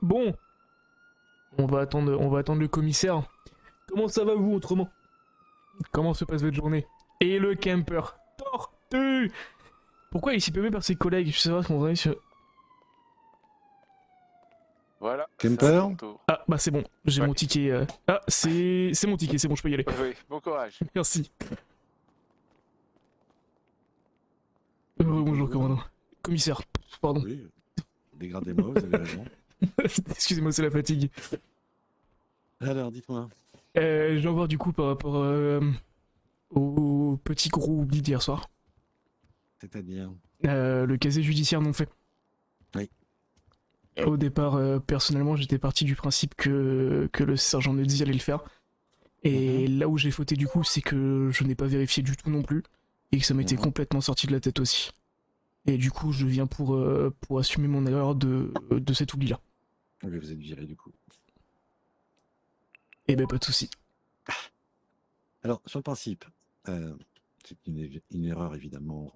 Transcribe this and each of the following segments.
Bon, on va attendre le commissaire. Comment ça va vous autrement? Comment se passe votre journée? Et le camper? Tortue! Pourquoi il s'y peut même par ses collègues? Je sais pas comment on est sur... Voilà, c'est à Kemper? ton tour. Ah, bah c'est bon, j'ai Ouais. mon ticket. Ah, c'est mon ticket, c'est bon, je peux y aller. Oui, bon courage. Merci. Oui, Bonjour, bonjour. commandant. Commissaire, pardon. Oui, dégradez-moi, vous avez raison. Excusez-moi, c'est la fatigue. Alors, dites-moi. Je viens voir du coup par rapport au petit gros oubli d'hier soir. C'est-à-dire? Le casier judiciaire non fait. Oui. Au départ, personnellement, j'étais parti du principe que le sergent Nedzi allait le faire. Et là où j'ai fauté du coup, c'est que je n'ai pas vérifié du tout non plus. Et que ça m'était complètement sorti de la tête aussi. Et du coup, je viens pour assumer mon erreur de cet oubli-là. Oui, vous êtes viré du coup. Et ben, pas de soucis. Alors, sur le principe, c'est une erreur évidemment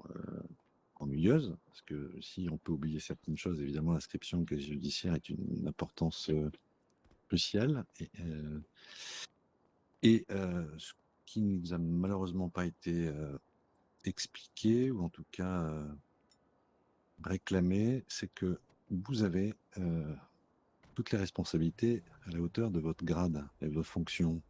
ennuyeuse, parce que si on peut oublier certaines choses, évidemment, l'inscription au casier judiciaire est une importance cruciale. Ce qui ne nous a malheureusement pas été expliqué, ou en tout cas réclamé, c'est que vous avez toutes les responsabilités à la hauteur de votre grade et de votre fonction.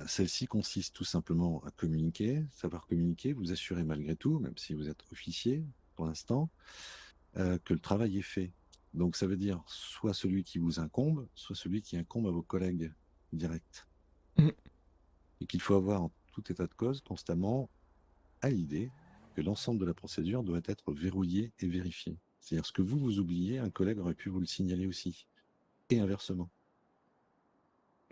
Celle-ci consiste tout simplement à communiquer, savoir communiquer, vous assurer malgré tout, même si vous êtes officier pour l'instant, que le travail est fait. Donc ça veut dire soit celui qui vous incombe, soit celui qui incombe à vos collègues directs. Mm. Et qu'il faut avoir en tout état de cause constamment à l'idée que l'ensemble de la procédure doit être verrouillé et vérifié. C'est-à-dire ce que vous oubliez, un collègue aurait pu vous le signaler aussi. Et inversement.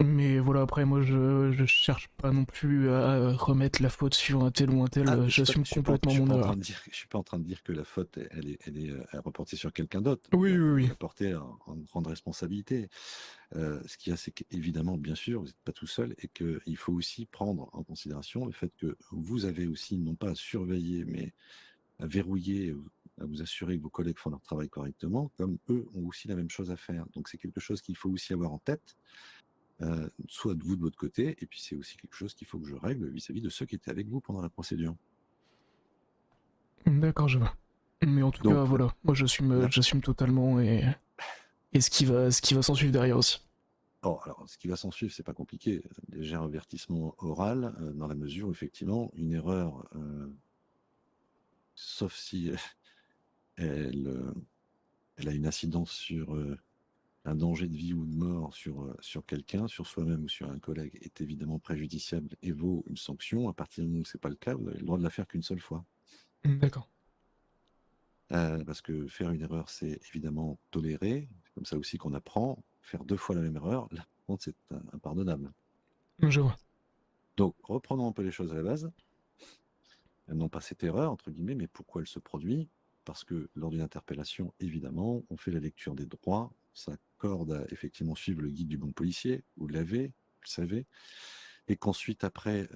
Mais voilà, après, moi, je cherche pas non plus à remettre la faute sur un tel ou un tel. J'assume complètement mon erreur. Je suis pas en train de dire que la faute, elle est reportée sur quelqu'un d'autre. Oui, oui, oui. La porter en grande responsabilité. Ce qu'il y a, c'est qu'évidemment, bien sûr, vous n'êtes pas tout seul et qu'il faut aussi prendre en considération le fait que vous avez aussi, non pas à surveiller, mais à verrouiller, à vous assurer que vos collègues font leur travail correctement, comme eux ont aussi la même chose à faire. Donc c'est quelque chose qu'il faut aussi avoir en tête. Soit de vous de votre côté, et puis c'est aussi quelque chose qu'il faut que je règle vis-à-vis de ceux qui étaient avec vous pendant la procédure. D'accord, je vois. Mais en tout cas, Donc, voilà, moi là, j'assume totalement et ce qui va s'en suivre derrière aussi. alors, ce qui va s'en suivre, c'est pas compliqué. Léger avertissement oral, dans la mesure où, effectivement, une erreur, sauf si elle, elle a une incidence sur un danger de vie ou de mort sur quelqu'un, sur soi-même ou sur un collègue, est évidemment préjudiciable et vaut une sanction. À partir du moment où c'est pas le cas, vous avez le droit de la faire qu'une seule fois. D'accord. Parce que faire une erreur, c'est évidemment toléré. C'est comme ça aussi qu'on apprend. Faire 2 fois la même erreur, là, par contre, c'est impardonnable. Je vois. Donc, reprenons un peu les choses à la base. Non pas cette erreur, entre guillemets, mais pourquoi elle se produit? Parce que lors d'une interpellation, évidemment, on fait la lecture des droits, on s'accorde à effectivement suivre le guide du bon policier, vous l'avez, vous le savez, et qu'ensuite, après,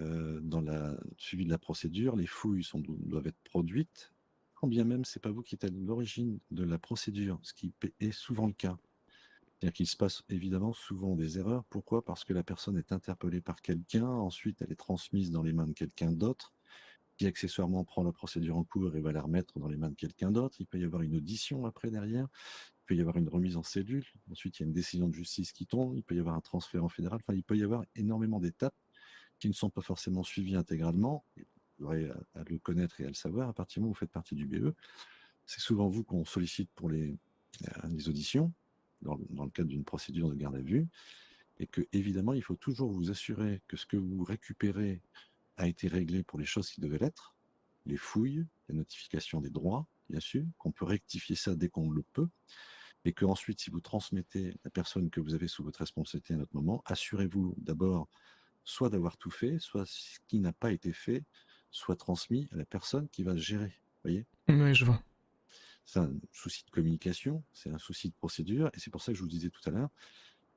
dans le suivi de la procédure, les fouilles doivent être produites, quand bien même c'est pas vous qui êtes à l'origine de la procédure, ce qui est souvent le cas. C'est-à-dire qu'il se passe évidemment souvent des erreurs. Pourquoi? Parce que la personne est interpellée par quelqu'un, ensuite elle est transmise dans les mains de quelqu'un d'autre, qui accessoirement prend la procédure en cours et va la remettre dans les mains de quelqu'un d'autre. Il peut y avoir une audition après derrière, il peut y avoir une remise en cellule, ensuite il y a une décision de justice qui tombe, il peut y avoir un transfert en fédéral, enfin il peut y avoir énormément d'étapes qui ne sont pas forcément suivies intégralement. Et vous aurez à le connaître et à le savoir, à partir du moment où vous faites partie du BE, c'est souvent vous qu'on sollicite pour les auditions, dans le cadre d'une procédure de garde à vue, et que évidemment il faut toujours vous assurer que ce que vous récupérez a été réglé pour les choses qui devaient l'être, les fouilles, la notification des droits, bien sûr, qu'on peut rectifier ça dès qu'on le peut, et que ensuite, si vous transmettez la personne que vous avez sous votre responsabilité à notre moment, assurez-vous d'abord soit d'avoir tout fait, soit ce qui n'a pas été fait, soit transmis à la personne qui va gérer. Vous voyez? Oui, je vois. C'est un souci de communication, c'est un souci de procédure, et c'est pour ça que je vous disais tout à l'heure,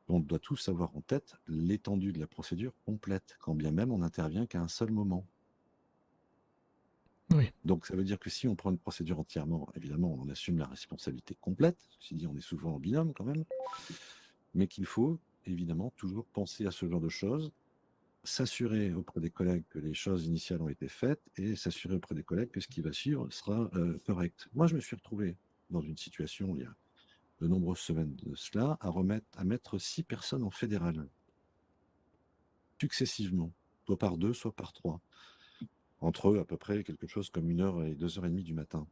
on doit tous avoir en tête l'étendue de la procédure complète, quand bien même on n'intervient qu'à un seul moment. Oui. Donc ça veut dire que si on prend une procédure entièrement, évidemment, on assume la responsabilité complète. Ceci dit, on est souvent en binôme quand même. Mais qu'il faut évidemment toujours penser à ce genre de choses, s'assurer auprès des collègues que les choses initiales ont été faites et s'assurer auprès des collègues que ce qui va suivre sera correct. Moi, je me suis retrouvé dans une situation il y a de nombreuses semaines de cela à mettre 6 personnes en fédéral successivement, soit par 2, soit par 3, entre eux à peu près quelque chose comme 1h et 2h30 du matin,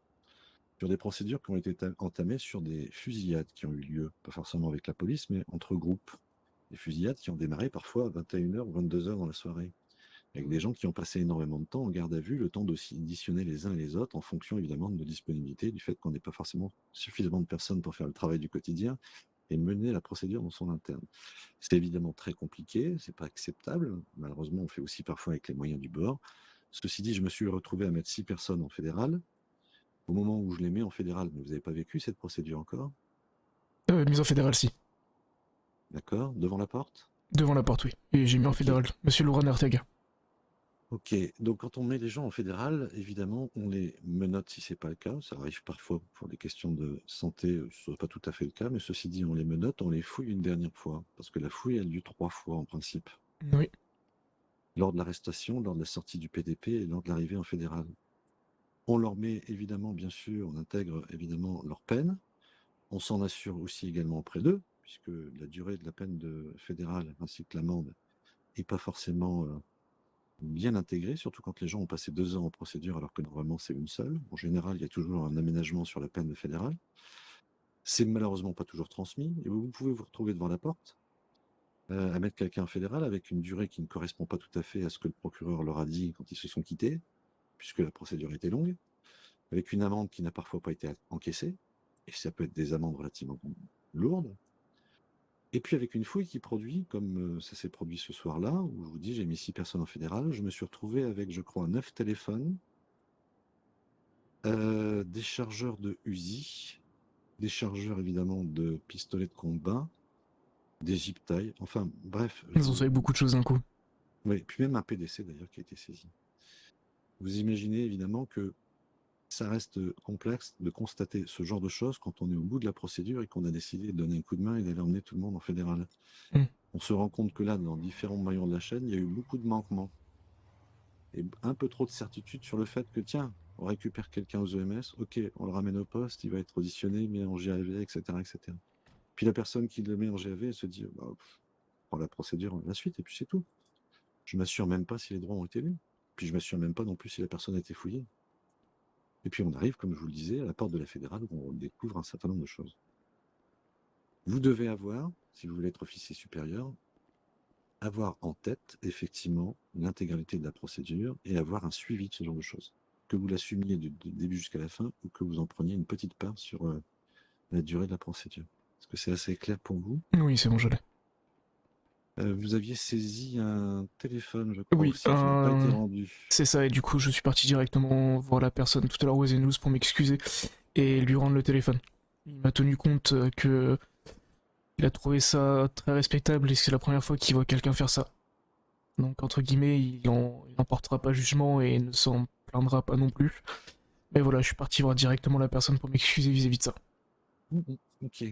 sur des procédures qui ont été entamées sur des fusillades qui ont eu lieu, pas forcément avec la police, mais entre groupes. Des fusillades qui ont démarré parfois à 21h ou 22h dans la soirée, avec des gens qui ont passé énormément de temps en garde à vue, le temps d'auditionner les uns et les autres en fonction évidemment de nos disponibilités, du fait qu'on n'ait pas forcément suffisamment de personnes pour faire le travail du quotidien et mener la procédure dans son interne. C'est évidemment très compliqué, c'est pas acceptable. Malheureusement, on fait aussi parfois avec les moyens du bord. Ceci dit, je me suis retrouvé à mettre 6 personnes en fédéral. Au moment où je les mets en fédéral, mais vous n'avez pas vécu cette procédure encore? Mise en fédéral, si. D'accord? Devant la porte? Devant la porte, oui. Et j'ai mis en Ok. fédéral. Monsieur Laurent Ortega. Ok, donc quand on met les gens en fédéral, évidemment, on les menotte si c'est pas le cas. Ça arrive parfois pour des questions de santé, ce n'est pas tout à fait le cas, mais ceci dit, on les menotte, on les fouille une dernière fois, parce que la fouille a lieu 3 fois en principe. Oui. Lors de l'arrestation, lors de la sortie du PDP et lors de l'arrivée en fédéral. On leur met évidemment, bien sûr, on intègre évidemment leur peine. On s'en assure aussi également auprès d'eux, puisque la durée de la peine de fédérale ainsi que l'amende n'est pas forcément bien intégrée, surtout quand les gens ont passé 2 ans en procédure alors que normalement c'est une seule. En général, il y a toujours un aménagement sur la peine de fédérale. C'est malheureusement pas toujours transmis et vous pouvez vous retrouver devant la porte à mettre quelqu'un en fédéral avec une durée qui ne correspond pas tout à fait à ce que le procureur leur a dit quand ils se sont quittés, puisque la procédure était longue, avec une amende qui n'a parfois pas été encaissée, et ça peut être des amendes relativement lourdes, et puis avec une fouille qui produit, comme ça s'est produit ce soir-là, où je vous dis, j'ai mis 6 personnes en fédéral, je me suis retrouvé avec, je crois, 9 téléphones, des chargeurs de Uzi, des chargeurs évidemment de pistolets de combat, des zip ties, enfin bref. Ils ont sauvé beaucoup de choses d'un coup. Oui, puis même un PDC d'ailleurs qui a été saisi. Vous imaginez évidemment que ça reste complexe de constater ce genre de choses quand on est au bout de la procédure et qu'on a décidé de donner un coup de main et d'aller emmener tout le monde en fédéral. On se rend compte que là, dans différents maillons de la chaîne, il y a eu beaucoup de manquements. Et un peu trop de certitude sur le fait que, tiens, on récupère quelqu'un aux EMS, ok, on le ramène au poste, il va être auditionné, mis en GAV, etc., etc. Puis la personne qui le met en GAV, elle se dit, bah, prend la procédure, la suite, et puis c'est tout. Je m'assure même pas si les droits ont été lus. Puis je m'assure même pas non plus si la personne a été fouillée. Et puis on arrive, comme je vous le disais, à la porte de la fédérale où on découvre un certain nombre de choses. Vous devez avoir, si vous voulez être officier supérieur, avoir en tête effectivement l'intégralité de la procédure et avoir un suivi de ce genre de choses. Que vous l'assumiez du début jusqu'à la fin ou que vous en preniez une petite part sur la durée de la procédure. Est-ce que c'est assez clair pour vous? Oui, c'est bon, je l'ai. Vous aviez saisi un téléphone, je crois Oui, aussi, qui n'a pas été rendu. c'est ça, et du coup, je suis parti directement voir la personne tout à l'heure, Wesley News, pour m'excuser et lui rendre le téléphone. Il m'a tenu compte que il a trouvé ça très respectable et c'est la première fois qu'il voit quelqu'un faire ça. Donc, entre guillemets, il en portera pas jugement et ne s'en plaindra pas non plus. Mais voilà, je suis parti voir directement la personne pour m'excuser vis-à-vis de ça. Ok.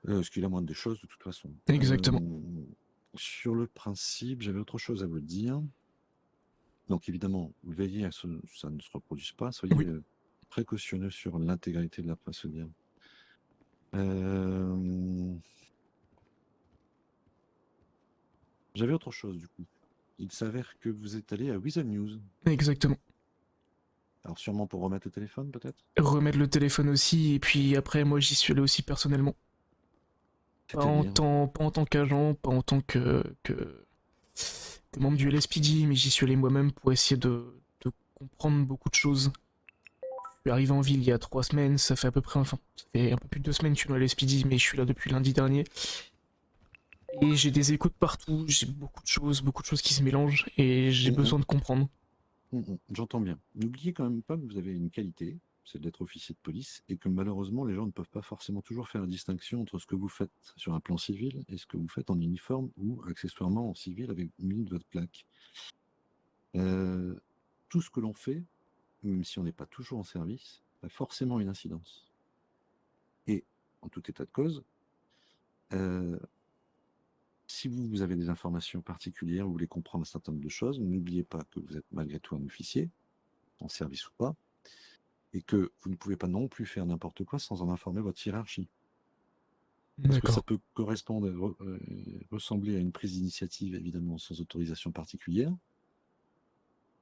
Parce qu'il a moins de choses de toute façon. Exactement. Sur le principe, j'avais autre chose à vous dire. Donc évidemment, veillez à ce que ça ne se reproduise pas. Soyez précautionneux sur l'intégralité de la procédure. J'avais autre chose du coup. Il s'avère que vous êtes allé à Weasel News. Exactement. Alors sûrement pour remettre le téléphone peut-être? Remettre le téléphone aussi, et puis après, moi j'y suis allé aussi personnellement. Pas en tant qu'agent, pas en tant que membre du LSPD, mais j'y suis allé moi-même pour essayer de comprendre beaucoup de choses. Je suis arrivé en ville il y a 3 semaines, ça fait à peu près, enfin, ça fait un peu plus de 2 semaines que je suis dans le LSPD, mais je suis là depuis lundi dernier. Et j'ai des échos de partout, j'ai beaucoup de choses qui se mélangent, et j'ai besoin de comprendre. J'entends bien. N'oubliez quand même pas que vous avez une qualité, c'est d'être officier de police, et que malheureusement, les gens ne peuvent pas forcément toujours faire la distinction entre ce que vous faites sur un plan civil et ce que vous faites en uniforme ou accessoirement en civil avec mis de votre plaque. tout ce que l'on fait, même si on n'est pas toujours en service, a forcément une incidence. Et en tout état de cause, si vous avez des informations particulières, vous voulez comprendre un certain nombre de choses, n'oubliez pas que vous êtes malgré tout un officier, en service ou pas, et que vous ne pouvez pas non plus faire n'importe quoi sans en informer votre hiérarchie. Parce que ça peut correspondre, ressembler à une prise d'initiative, évidemment, sans autorisation particulière,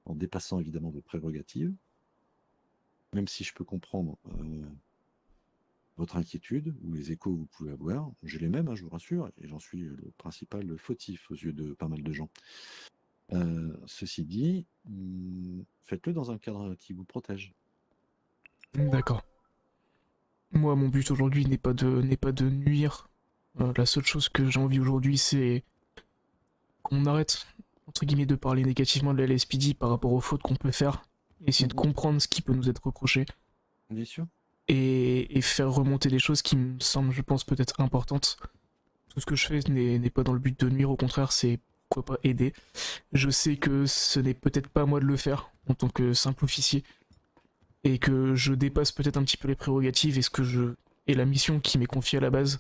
en dépassant évidemment vos prérogatives, même si je peux comprendre votre inquiétude ou les échos que vous pouvez avoir. J'ai les mêmes, je vous rassure, et j'en suis le principal fautif aux yeux de pas mal de gens. Ceci dit, faites-le dans un cadre qui vous protège. D'accord. Moi, mon but aujourd'hui n'est pas de nuire. La seule chose que j'ai envie aujourd'hui, c'est qu'on arrête, entre guillemets, de parler négativement de la LSPD par rapport aux fautes qu'on peut faire, essayer de comprendre ce qui peut nous être reproché. Bien sûr. Et faire remonter des choses qui me semblent, je pense, peut-être importantes. Tout ce que je fais n'est pas dans le but de nuire, au contraire, c'est pourquoi pas aider. Je sais que ce n'est peut-être pas à moi de le faire en tant que simple officier, et que je dépasse peut-être un petit peu les prérogatives et la mission qui m'est confiée à la base.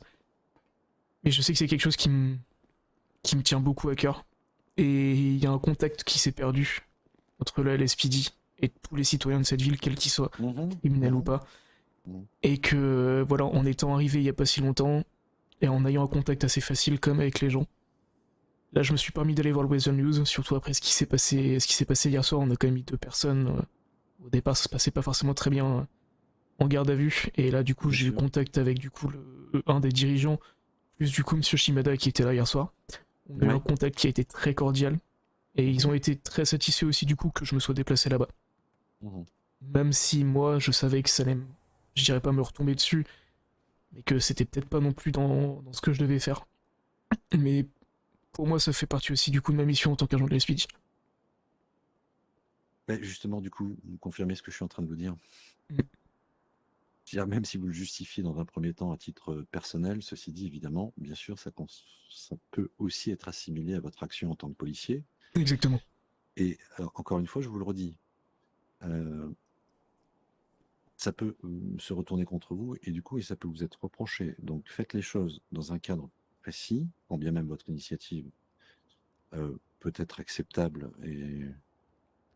Mais je sais que c'est quelque chose qui me tient beaucoup à cœur. Et il y a un contact qui s'est perdu entre la LSPD et tous les citoyens de cette ville, quels qu'ils soient, criminels ou pas. Et que, voilà, en étant arrivé il y a pas si longtemps, et en ayant un contact assez facile comme avec les gens, là je me suis permis d'aller voir le Weather News, surtout après ce qui s'est passé hier soir. On a quand même mis 2 personnes. Au départ, ça se passait pas forcément très bien en garde à vue, et là du coup j'ai eu contact avec du coup un des dirigeants, plus du coup Monsieur Shimada qui était là hier soir. On a eu un contact qui a été très cordial, et ils ont été très satisfaits aussi du coup que je me sois déplacé là-bas. Même si moi je savais que ça allait, je dirais pas me retomber dessus, mais que c'était peut-être pas non plus dans ce que je devais faire. Mais pour moi ça fait partie aussi du coup de ma mission en tant qu'agent de la SPD. Justement, du coup, vous confirmez ce que je suis en train de vous dire. Même si vous le justifiez dans un premier temps à titre personnel, ceci dit, évidemment, bien sûr, ça peut aussi être assimilé à votre action en tant que policier. Exactement. Et encore une fois, je vous le redis, ça peut se retourner contre vous et du coup, ça peut vous être reproché. Donc, faites les choses dans un cadre précis, quand bien même votre initiative peut être acceptable et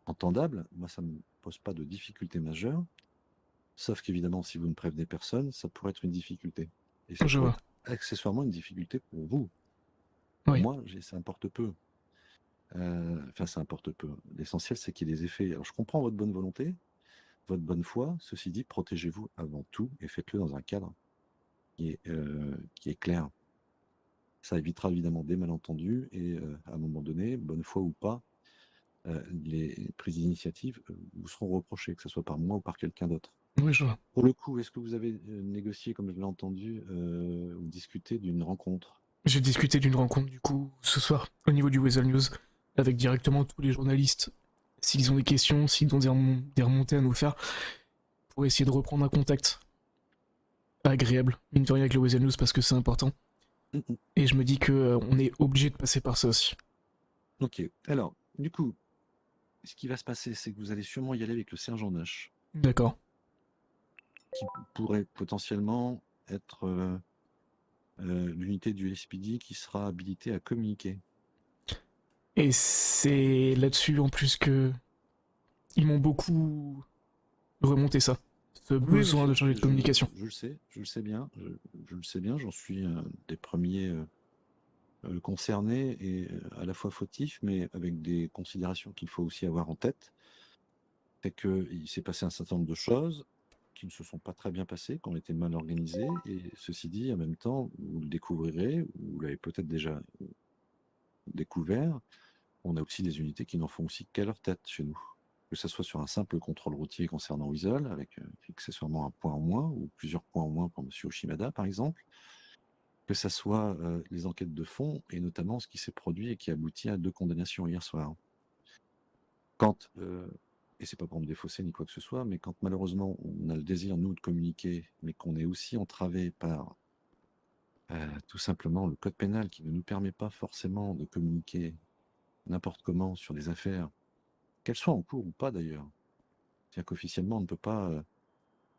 entendable. Moi, ça ne me pose pas de difficulté majeure. Sauf qu'évidemment, si vous ne prévenez personne, ça pourrait être une difficulté. Et ça pourrait être accessoirement une difficulté pour vous. Pour moi, ça importe peu. Enfin, ça importe peu. L'essentiel, c'est qu'il y ait des effets. Alors, je comprends votre bonne volonté, votre bonne foi. Ceci dit, protégez-vous avant tout et faites-le dans un cadre qui est clair. Ça évitera évidemment des malentendus et à un moment donné, bonne foi ou pas, les prises d'initiative vous seront reprochées, que ce soit par moi ou par quelqu'un d'autre. Oui, je vois. Pour le coup, est-ce que vous avez négocié, comme je l'ai entendu, ou discuté d'une rencontre? J'ai discuté d'une rencontre du coup ce soir au niveau du Weasel News avec directement tous les journalistes. S'ils ont des questions, s'ils ont des remontées à nous faire, pour essayer de reprendre un contact agréable, mine de rien, avec le Weasel News parce que c'est important. Et je me dis que on est obligé de passer par ça aussi. Ok. Alors, du coup, ce qui va se passer, c'est que vous allez sûrement y aller avec le sergent Nash. D'accord. Qui pourrait potentiellement être l'unité du SPD qui sera habilitée à communiquer. Et c'est là-dessus en plus que ils m'ont beaucoup remonté ça, ce besoin de changer de communication. Je le sais bien, j'en suis un des premiers concernés et à la fois fautif, mais avec des considérations qu'il faut aussi avoir en tête. C'est qu'il s'est passé un certain nombre de choses qui ne se sont pas très bien passées, qui ont été mal organisées, et ceci dit, en même temps, vous le découvrirez, vous l'avez peut-être déjà découvert, on a aussi des unités qui n'en font aussi qu'à leur tête chez nous. Que ce soit sur un simple contrôle routier concernant Weasel, avec accessoirement un point en moins, ou plusieurs points en moins pour M. Oshimada, par exemple, que ce soit les enquêtes de fond, et notamment ce qui s'est produit et qui aboutit à 2 condamnations hier soir. Quand, et c'est pas pour me défausser ni quoi que ce soit, mais quand malheureusement on a le désir, nous, de communiquer, mais qu'on est aussi entravé par tout simplement le code pénal qui ne nous permet pas forcément de communiquer n'importe comment sur des affaires qu'elles soient en cours ou pas d'ailleurs. C'est-à-dire qu'officiellement, on ne peut pas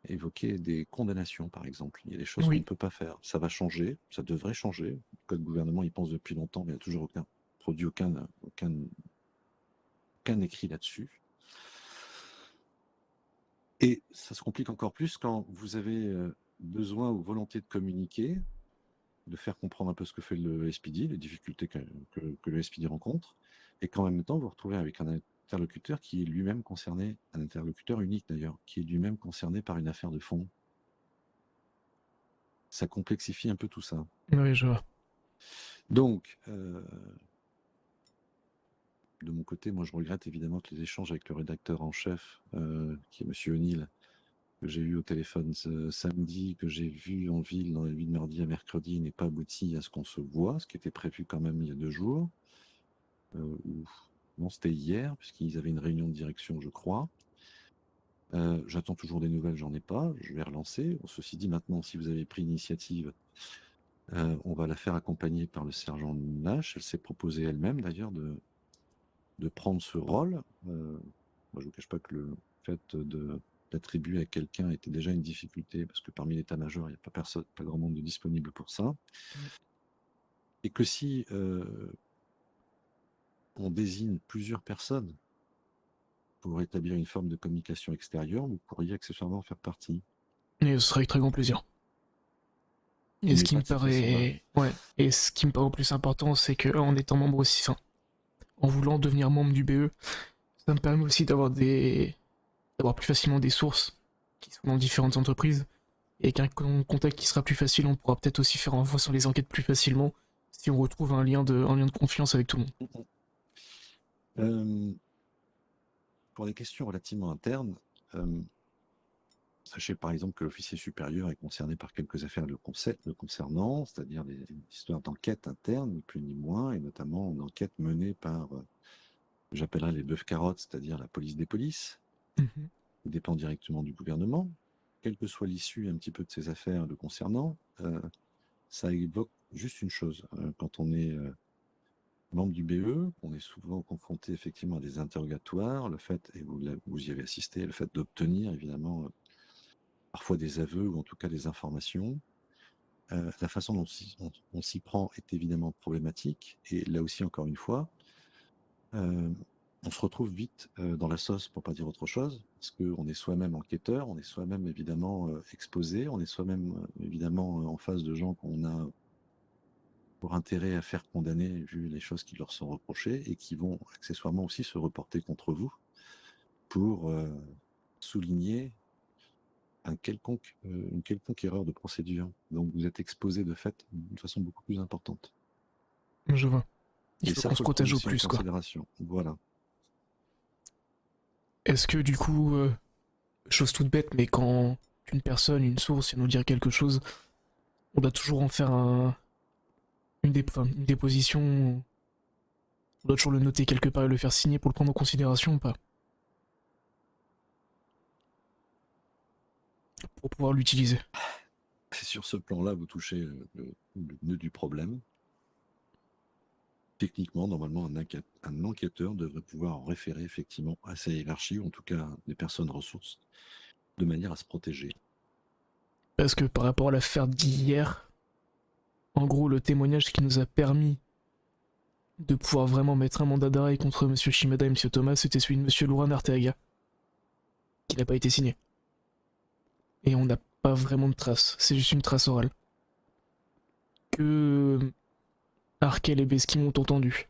évoquer des condamnations, par exemple. Il y a des choses qu'on ne Oui, peut pas faire. Ça va changer, ça devrait changer. Le code gouvernement y pense depuis longtemps, mais il n'y a toujours aucun écrit là-dessus. Et ça se complique encore plus quand vous avez besoin ou volonté de communiquer, de faire comprendre un peu ce que fait le SPD, les difficultés que le SPD rencontre, et qu'en même temps, vous vous retrouvez avec un interlocuteur qui est lui-même concerné, un interlocuteur unique d'ailleurs, qui est lui-même concerné par une affaire de fond. Ça complexifie un peu tout ça. oui, je vois. Donc, de mon côté, moi je regrette évidemment que les échanges avec le rédacteur en chef, qui est M. O'Neill, que j'ai eu au téléphone ce samedi, que j'ai vu en ville dans la nuit de mardi à mercredi, n'ait pas abouti à ce qu'on se voit, ce qui était prévu quand même il y a 2 jours. Non, c'était hier, puisqu'ils avaient une réunion de direction, je crois. J'attends toujours des nouvelles, j'en ai pas. Je vais relancer. Ceci dit, maintenant, si vous avez pris l'initiative, on va la faire accompagner par le sergent Nash. Elle s'est proposée elle-même, d'ailleurs, de prendre ce rôle. Moi, je ne vous cache pas que le fait d'attribuer à quelqu'un était déjà une difficulté, parce que parmi l'état-major, il n'y a pas grand monde de disponible pour ça. Et que si on désigne plusieurs personnes pour établir une forme de communication extérieure, vous pourriez accessoirement en faire partie. Et ce serait avec très grand plaisir. Et ce Mais qui pas me de cette façon-là. paraît, ouais, et ce qui me paraît le plus important, c'est que en étant membre aussi, enfin, en voulant devenir membre du BE, ça me permet aussi d'avoir plus facilement des sources qui sont dans différentes entreprises. Et avec un contact qui sera plus facile, on pourra peut-être aussi faire un voix sur les enquêtes plus facilement si on retrouve un lien de confiance avec tout le monde. Pour des questions relativement internes, sachez par exemple que l'officier supérieur est concerné par quelques affaires le concernant, c'est-à-dire des histoires d'enquête interne, ni plus ni moins, et notamment une enquête menée par, j'appellerais les bœufs carottes, c'est-à-dire la police des polices, Mhm. qui dépend directement du gouvernement. Quelle que soit l'issue un petit peu de ces affaires le concernant, ça évoque juste une chose. Quand on est membre du BE, on est souvent confronté effectivement à des interrogatoires, le fait, et vous y avez assisté, le fait d'obtenir évidemment parfois des aveux ou en tout cas des informations. La façon dont on s'y prend est évidemment problématique, et là aussi encore une fois, on se retrouve vite dans la sauce, pour pas dire autre chose, parce qu'on est soi-même enquêteur, on est soi-même évidemment exposé, on est soi-même évidemment en face de gens qu'on a pour intérêt à faire condamner vu les choses qui leur sont reprochées et qui vont accessoirement aussi se reporter contre vous pour souligner une quelconque erreur de procédure. Donc vous êtes exposé de fait d'une façon beaucoup plus importante. Je vois. Il Et faut ça, qu'on il se faut le prendre protège au aussi en plus, quoi. considération. Voilà. Est-ce que du coup, chose toute bête, mais quand une personne, une source, vient nous dire quelque chose, on doit toujours en faire une déposition, on doit toujours le noter quelque part et le faire signer pour le prendre en considération ou pas? Pour pouvoir l'utiliser. Sur ce plan-là, vous touchez le nœud du problème. Techniquement, normalement, un enquêteur devrait pouvoir en référer effectivement à sa hiérarchie, ou en tout cas des personnes ressources, de manière à se protéger. Parce que par rapport à l'affaire d'hier, en gros, le témoignage qui nous a permis de pouvoir vraiment mettre un mandat d'arrêt contre M. Shimada et M. Thomas, c'était celui de M. Luran Arteaga, qui n'a pas été signé. Et on n'a pas vraiment de trace, c'est juste une trace orale. Que Arkel et Beski m'ont entendu.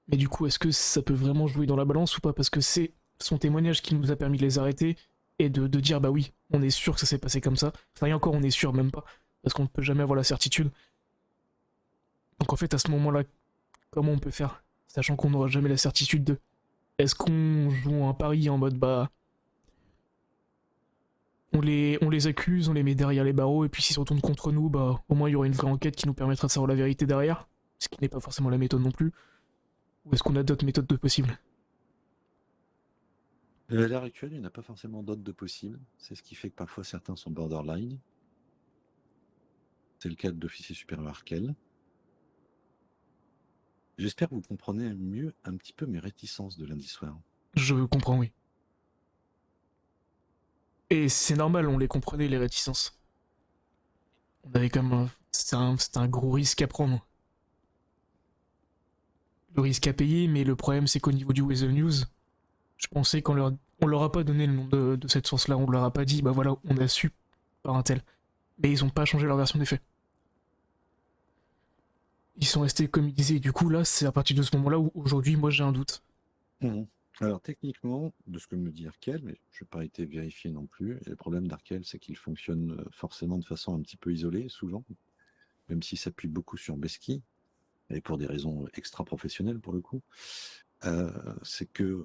Mais du coup, est-ce que ça peut vraiment jouer dans la balance ou pas? Parce que c'est son témoignage qui nous a permis de les arrêter et de dire bah oui, on est sûr que ça s'est passé comme ça. Enfin, et encore, on est sûr même pas, parce qu'on ne peut jamais avoir la certitude. Donc en fait, à ce moment-là, comment on peut faire? Sachant qu'on n'aura jamais la certitude de. Est-ce qu'on joue un pari en mode bah. On les accuse, on les met derrière les barreaux, et puis s'ils se retournent contre nous, bah au moins il y aura une vraie enquête qui nous permettra de savoir la vérité derrière, ce qui n'est pas forcément la méthode non plus. Ou est-ce qu'on a d'autres méthodes de possibles? À l'heure actuelle, il n'y a pas forcément d'autres de possibles. C'est ce qui fait que parfois certains sont borderline. C'est le cas de l'officier supérieur Arkel. J'espère que vous comprenez mieux un petit peu mes réticences de lundi soir. Je comprends, oui. Et c'est normal, on les comprenait, les réticences. On avait comme... C'était un gros risque à prendre. Le risque à payer, mais le problème c'est qu'au niveau du Weasel News, je pensais on leur a pas donné le nom de cette source-là, on leur a pas dit, bah voilà, on a su par un tel. Mais ils ont pas changé leur version des faits. Ils sont restés comme ils disaient, et du coup là, c'est à partir de ce moment-là où aujourd'hui, moi j'ai un doute. Alors techniquement, de ce que me dit Arkel, mais je n'ai pas été vérifié non plus, et le problème d'Arkel, c'est qu'il fonctionne forcément de façon un petit peu isolée, souvent, même s'il s'appuie beaucoup sur Besky, et pour des raisons extra-professionnelles pour le coup, c'est que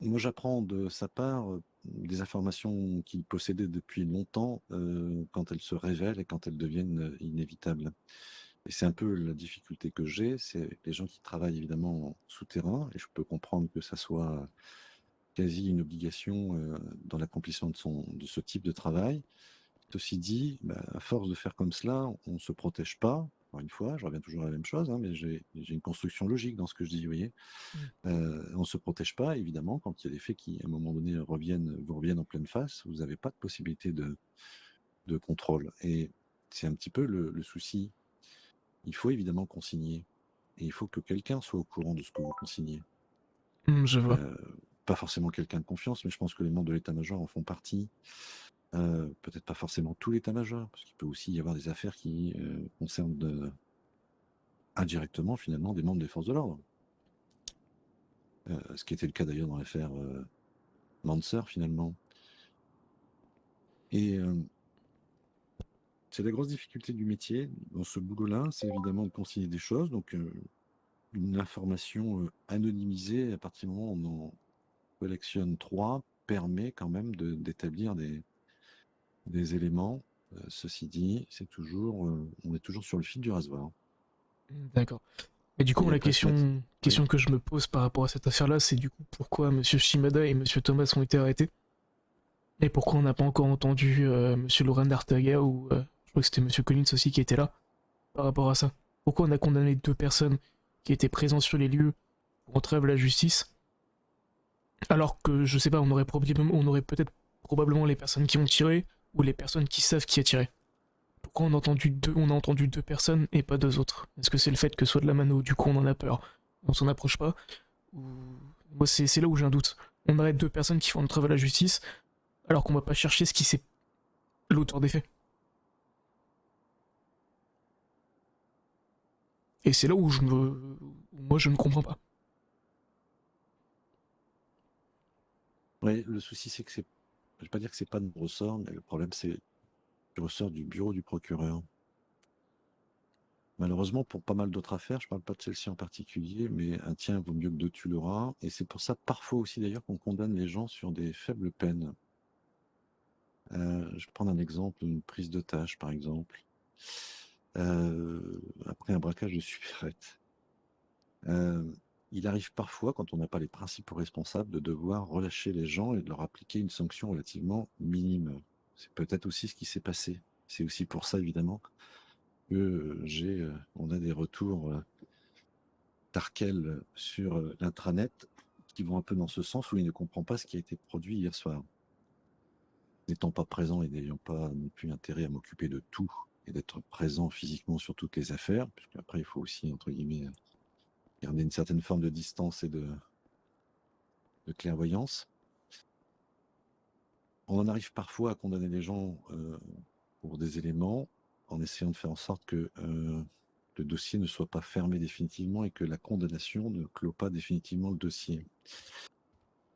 moi j'apprends de sa part des informations qu'il possédait depuis longtemps quand elles se révèlent et quand elles deviennent inévitables. Et c'est un peu la difficulté que j'ai, c'est les gens qui travaillent évidemment en souterrain, et je peux comprendre que ça soit quasi une obligation dans l'accomplissement de ce type de travail. Ceci dit, à force de faire comme cela, on ne se protège pas. Encore une fois, je reviens toujours à la même chose, hein, mais j'ai une construction logique dans ce que je dis, vous voyez. On ne se protège pas, évidemment, quand il y a des faits qui, à un moment donné, vous reviennent en pleine face, vous n'avez pas de possibilité de contrôle. Et c'est un petit peu le souci. Il faut évidemment consigner. Et il faut que quelqu'un soit au courant de ce que vous consignez. Je vois. Pas forcément quelqu'un de confiance, mais je pense que les membres de l'état-major en font partie. Peut-être pas forcément tout l'état-major, parce qu'il peut aussi y avoir des affaires qui concernent indirectement, finalement, des membres des forces de l'ordre. Ce qui était le cas d'ailleurs dans l'affaire Manser, finalement. Et c'est la grosse difficulté du métier dans ce boulot-là, c'est évidemment de consigner des choses. Donc, une information anonymisée, à partir du moment où on en collectionne 3, permet quand même d'établir des éléments. Ceci dit, on est toujours sur le fil du rasoir. D'accord. Et du coup, la question que je me pose par rapport à cette affaire-là, c'est du coup pourquoi Monsieur Shimada et Monsieur Thomas ont été arrêtés et pourquoi on n'a pas encore entendu Monsieur Laurent D'Artaga ou je crois que c'était Monsieur Collins aussi qui était là par rapport à ça. Pourquoi on a condamné 2 personnes qui étaient présentes sur les lieux pour entrave à la justice alors que je sais pas, on aurait peut-être probablement les personnes qui ont tiré ou les personnes qui savent qui a tiré. Pourquoi on a entendu 2 personnes et pas 2 autres? Est-ce que c'est le fait que ce soit de la mano, du coup on en a peur, on s'en approche pas? Moi c'est là où j'ai un doute. On arrête 2 personnes qui font un travail à la justice alors qu'on va pas chercher ce qui c'est l'auteur des faits. Et c'est là où moi je ne comprends pas. Oui, le souci c'est que je vais pas dire que c'est pas de mon ressort, mais le problème c'est du ressort du bureau du procureur. Malheureusement, pour pas mal d'autres affaires, je ne parle pas de celle-ci en particulier, mais un tien vaut mieux que 2 tu l'auras. Et c'est pour ça, parfois aussi d'ailleurs, qu'on condamne les gens sur des faibles peines. Je vais prendre un exemple, une prise d'otage par exemple. Après un braquage de supérette. Il arrive parfois, quand on n'a pas les principaux responsables, de devoir relâcher les gens et de leur appliquer une sanction relativement minime. C'est peut-être aussi ce qui s'est passé. C'est aussi pour ça, évidemment, que on a des retours d'Arkel sur l'intranet qui vont un peu dans ce sens où il ne comprend pas ce qui a été produit hier soir. N'étant pas présent et n'ayant pas non plus intérêt à m'occuper de tout et d'être présent physiquement sur toutes les affaires, puisqu'après il faut aussi, entre guillemets, garder une certaine forme de distance et de clairvoyance. On en arrive parfois à condamner les gens pour des éléments en essayant de faire en sorte que le dossier ne soit pas fermé définitivement et que la condamnation ne clôt pas définitivement le dossier.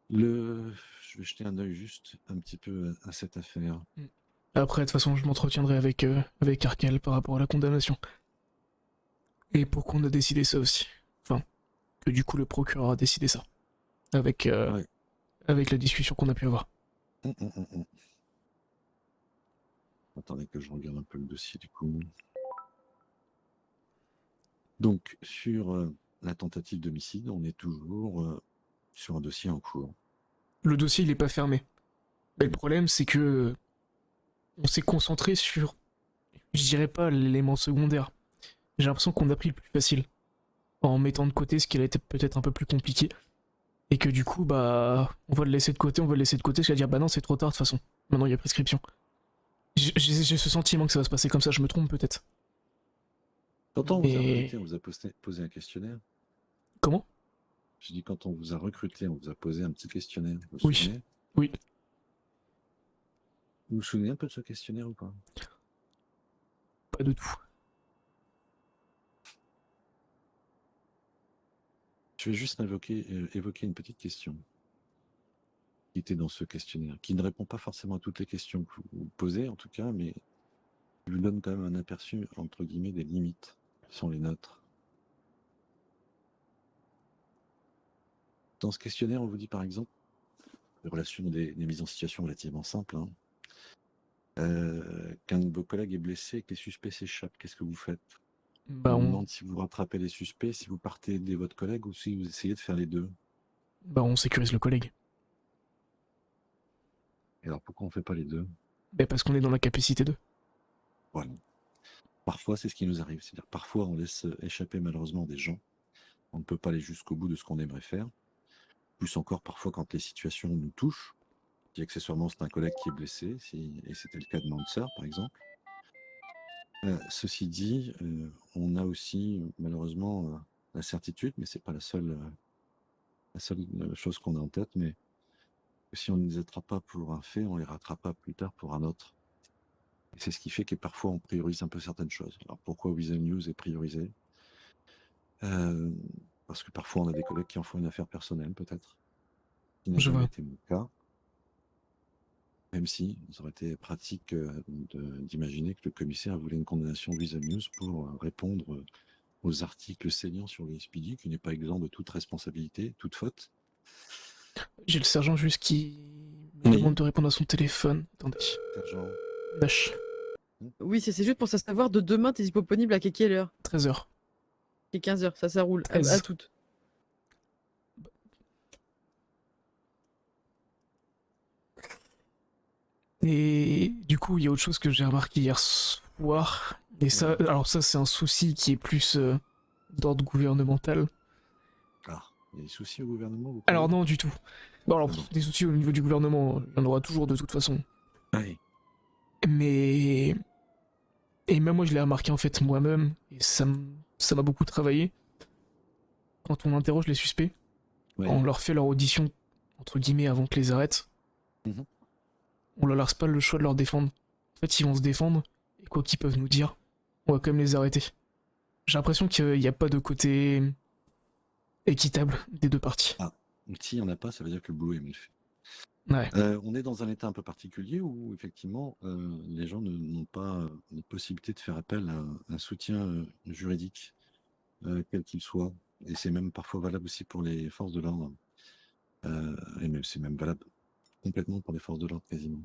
Je vais jeter un œil juste un petit peu à cette affaire. Après, de toute façon, je m'entretiendrai avec Arkel par rapport à la condamnation. Et pourquoi on a décidé ça aussi. Enfin, que du coup le procureur a décidé ça. Avec la discussion qu'on a pu avoir. Attendez que je regarde un peu le dossier du coup. Donc, sur la tentative d'homicide, on est toujours sur un dossier en cours. Le dossier, il est pas fermé. Mais le problème, c'est que on s'est concentré sur, je dirais pas l'élément secondaire. J'ai l'impression qu'on a pris le plus facile. en mettant de côté ce qui a été peut-être un peu plus compliqué. Et que du coup, bah, on va le laisser de côté, c'est-à-dire, dire, bah non, c'est trop tard de toute façon. Maintenant, il y a prescription. J'ai ce sentiment que ça va se passer comme ça, je me trompe peut-être. Quand on vous a Mais- recruté, on vous a posé un questionnaire. Comment? Je dis quand on vous a recruté, on vous a posé un petit questionnaire. Vous vous Oui. souvenez Oui. Vous vous souvenez un peu de ce questionnaire ou pas? Pas du tout. Je vais juste évoquer une petite question qui était dans ce questionnaire, qui ne répond pas forcément à toutes les questions que vous posez en tout cas, mais qui vous donne quand même un aperçu, entre guillemets, des limites qui sont les nôtres. Dans ce questionnaire, on vous dit par exemple, les relations des mises en situation relativement simples, hein, qu'un de vos collègues est blessé et que les suspects s'échappent, qu'est-ce que vous faites? Bah, On vous on, demande si vous rattrapez les suspects, si vous partez aider votre collègue ou si vous essayez de faire les deux. bah, on sécurise le collègue. Et alors pourquoi on ne fait pas les deux? Bah, parce qu'on est dans la capacité de. Voilà. Parfois, c'est ce qui nous arrive. C'est-à-dire, parfois, on laisse échapper malheureusement des gens. On ne peut pas aller jusqu'au bout de ce qu'on aimerait faire. Plus encore, parfois, quand les situations nous touchent, si accessoirement c'est un collègue qui est blessé, et c'était le cas de Manser, par exemple. Ceci dit, on a aussi, malheureusement, la certitude, mais ce n'est pas la seule chose qu'on a en tête, mais si on ne les attrape pas pour un fait, on les rattrapera plus tard pour un autre. Et c'est ce qui fait que parfois on priorise un peu certaines choses. Alors pourquoi Weasel News est priorisé? Parce que parfois on a des collègues qui en font une affaire personnelle peut-être, qui n'a Je jamais vois. été mon cas, même si ça aurait été pratique d'imaginer que le commissaire voulait une condamnation Weasel News pour répondre aux articles saignants sur le SPD, qui n'est pas exempt de toute responsabilité, toute faute. J'ai le sergent juste qui me demande de répondre à son téléphone. Attendez. Sergent. Dash. Oui, c'est juste pour savoir de demain, t'es disponible à quelle heure? 13h. C'est 15h, ça roule. À 13. toutes. Et du coup, il y a autre chose que j'ai remarqué hier soir. Et ça, alors ça, c'est un souci qui est plus d'ordre gouvernemental. Ah, il y a des soucis au gouvernement vous Alors croyez? non, du tout. Bon, alors, Non. des soucis au niveau du gouvernement, il y en aura toujours de toute façon. Oui. Mais... Et même moi, je l'ai remarqué en fait moi-même, et ça m'a beaucoup travaillé. Quand on interroge les suspects, Ouais. on leur fait leur audition, entre guillemets, avant que les arrête. Mhm. On leur laisse pas le choix de leur défendre. En fait, ils vont se défendre, et quoi qu'ils peuvent nous dire, on va quand même les arrêter. J'ai l'impression qu'il n'y a pas de côté équitable des deux parties. Ah, s'il n'y en a pas, ça veut dire que le boulot est mal fait. Ouais. On est dans un état un peu particulier où effectivement les gens n'ont pas la possibilité de faire appel à un soutien juridique, quel qu'il soit. Et c'est même parfois valable aussi pour les forces de l'ordre. Et même c'est même valable complètement pour les forces de l'ordre quasiment.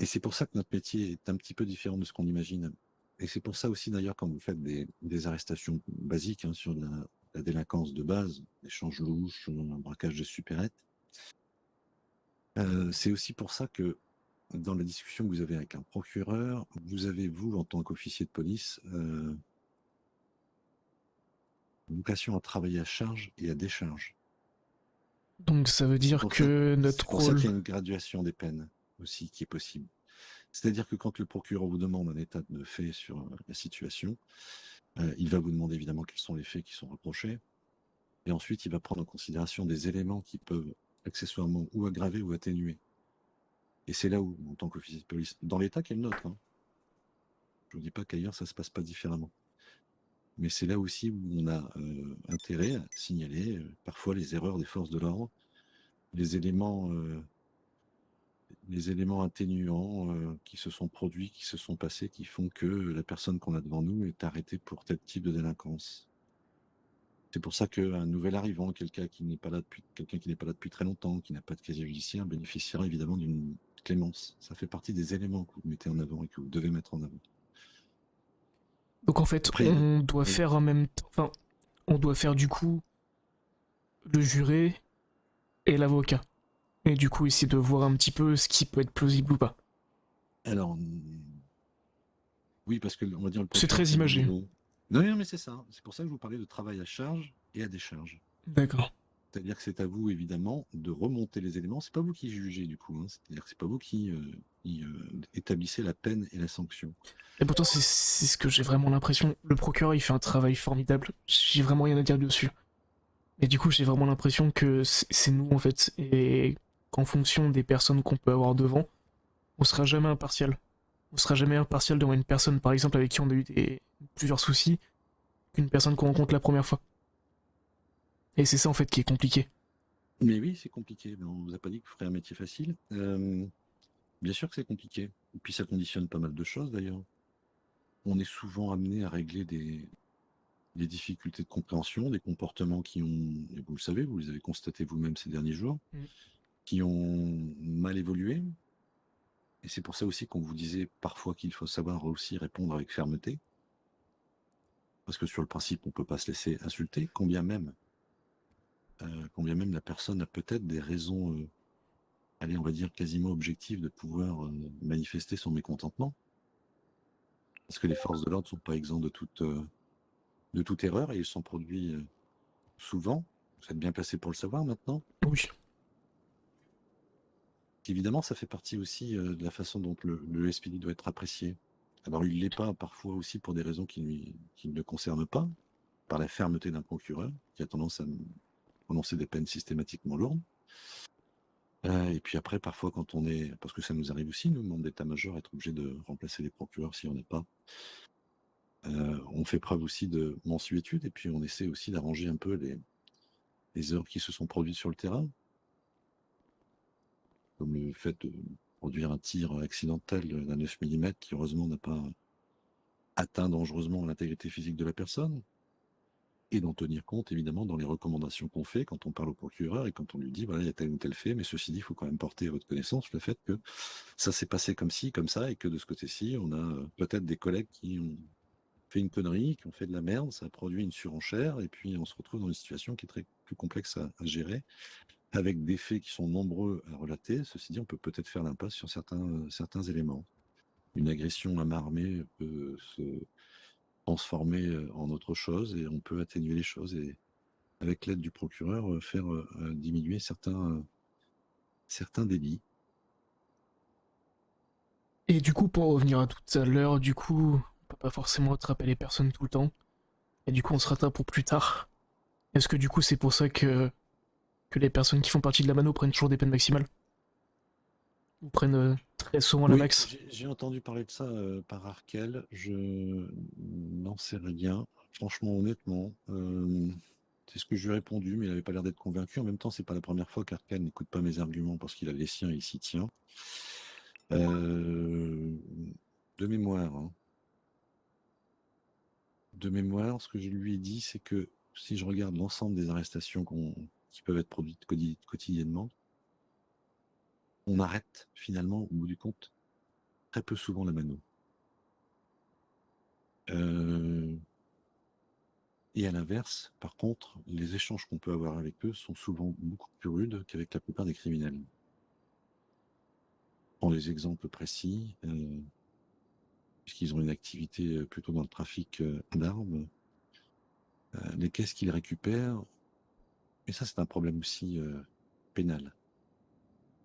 Et c'est pour ça que notre métier est un petit peu différent de ce qu'on imagine. Et c'est pour ça aussi d'ailleurs quand vous faites des arrestations basiques sur la délinquance de base, échange louche, un braquage de supérette, c'est aussi pour ça que dans la discussion que vous avez avec un procureur, vous avez, vous, en tant qu'officier de police, vocation à travailler à charge et à décharge. Donc ça veut dire que notre C'est pour ça rôle... qu'il y a une graduation des peines aussi qui est possible. C'est-à-dire que quand le procureur vous demande un état de fait sur la situation, il va vous demander évidemment quels sont les faits qui sont reprochés, et ensuite il va prendre en considération des éléments qui peuvent accessoirement ou aggraver ou atténuer. Et c'est là où, en tant qu'officier de police, dans l'état qui est le nôtre, je ne vous dis pas qu'ailleurs ça ne se passe pas différemment, mais c'est là aussi où on a intérêt à signaler parfois les erreurs des forces de l'ordre, les éléments atténuants qui se sont produits, qui se sont passés, qui font que la personne qu'on a devant nous est arrêtée pour tel type de délinquance. C'est pour ça qu'un nouvel arrivant, quelqu'un qui n'est pas là depuis très longtemps, qui n'a pas de casier judiciaire, bénéficiera évidemment d'une clémence. Ça fait partie des éléments que vous mettez en avant et que vous devez mettre en avant. Donc en fait, Après, on doit oui. faire en même temps... Enfin, on doit faire du coup le juré et l'avocat. Et du coup, essayer de voir un petit peu ce qui peut être plausible ou pas. Alors, oui, parce que on va dire le C'est très procureur, imagé. Non, non, mais c'est ça. C'est pour ça que je vous parlais de travail à charge et à décharge. D'accord. C'est-à-dire que c'est à vous, évidemment, de remonter les éléments. C'est pas vous qui jugez, du coup. Hein. C'est-à-dire que c'est pas vous qui établissez la peine et la sanction. Et pourtant, c'est ce que j'ai vraiment l'impression. Le procureur, il fait un travail formidable. J'ai vraiment rien à dire dessus. Et du coup, j'ai vraiment l'impression que c'est nous, en fait. Et qu'en fonction des personnes qu'on peut avoir devant, on sera jamais impartial. On sera jamais impartial devant une personne, par exemple, avec qui on a eu plusieurs soucis, qu'une personne qu'on rencontre la première fois. Et c'est ça, en fait, qui est compliqué. Mais oui, c'est compliqué. On ne vous a pas dit que vous ferez un métier facile. Bien sûr que c'est compliqué. Et puis ça conditionne pas mal de choses, d'ailleurs. On est souvent amené à régler des difficultés de compréhension, des comportements qui ont, et vous le savez, vous les avez constatés vous-même ces derniers jours, Mm. qui ont mal évolué. Et c'est pour ça aussi qu'on vous disait parfois qu'il faut savoir aussi répondre avec fermeté. Parce que sur le principe, on ne peut pas se laisser insulter, combien même la personne a peut-être des raisons, allez, on va dire quasiment objectives de pouvoir manifester son mécontentement. Parce que les forces de l'ordre ne sont pas exemptes de toute erreur et ils sont produits souvent. Vous êtes bien placé pour le savoir maintenant. Oui. Évidemment, ça fait partie aussi de la façon dont le SPD doit être apprécié. Alors, il ne l'est pas parfois aussi pour des raisons qui ne le concernent pas, par la fermeté d'un procureur qui a tendance à prononcer des peines systématiquement lourdes. Et puis après, parfois, quand on est... Parce que ça nous arrive aussi, nous, membres d'état-major, être obligés de remplacer les procureurs si on n'est pas. On fait preuve aussi de mansuétude et puis on essaie aussi d'arranger un peu les heures qui se sont produites sur le terrain. Comme le fait de produire un tir accidentel d'un 9 mm qui, heureusement, n'a pas atteint dangereusement l'intégrité physique de la personne. Et d'en tenir compte, évidemment, dans les recommandations qu'on fait quand on parle au procureur et quand on lui dit, voilà, il y a tel ou tel fait, mais ceci dit, il faut quand même porter à votre connaissance le fait que ça s'est passé comme ci, comme ça, et que de ce côté-ci, on a peut-être des collègues qui ont fait une connerie, qui ont fait de la merde, ça a produit une surenchère, et puis on se retrouve dans une situation qui est très plus complexe à gérer, avec des faits qui sont nombreux à relater. Ceci dit, on peut peut-être faire l'impasse sur certains éléments. Une agression à main armée peut se transformer en autre chose, et on peut atténuer les choses, et avec l'aide du procureur, faire diminuer certains délits. Et du coup, pour revenir à tout à l'heure, du coup, on peut pas forcément attraper les personnes tout le temps. Et du coup, on se rattrape pour plus tard. Est-ce que du coup, c'est pour ça que les personnes qui font partie de la mano prennent toujours des peines maximales? Ou prennent très souvent la Oui, max? j'ai entendu parler de ça par Arkel. Je n'en sais rien. Franchement, honnêtement, c'est ce que je lui ai répondu, mais il n'avait pas l'air d'être convaincu. En même temps, c'est pas la première fois qu'Arkel n'écoute pas mes arguments parce qu'il a les siens et il s'y tient. De mémoire, hein. De mémoire, ce que je lui ai dit, c'est que si je regarde l'ensemble des arrestations qui peuvent être produites quotidiennement, on arrête finalement, au bout du compte, très peu souvent la mano. Et à l'inverse, par contre, les échanges qu'on peut avoir avec eux sont souvent beaucoup plus rudes qu'avec la plupart des criminels. Prends des exemples précis, puisqu'ils ont une activité plutôt dans le trafic d'armes, les caisses qu'ils récupèrent, et ça c'est un problème aussi pénal.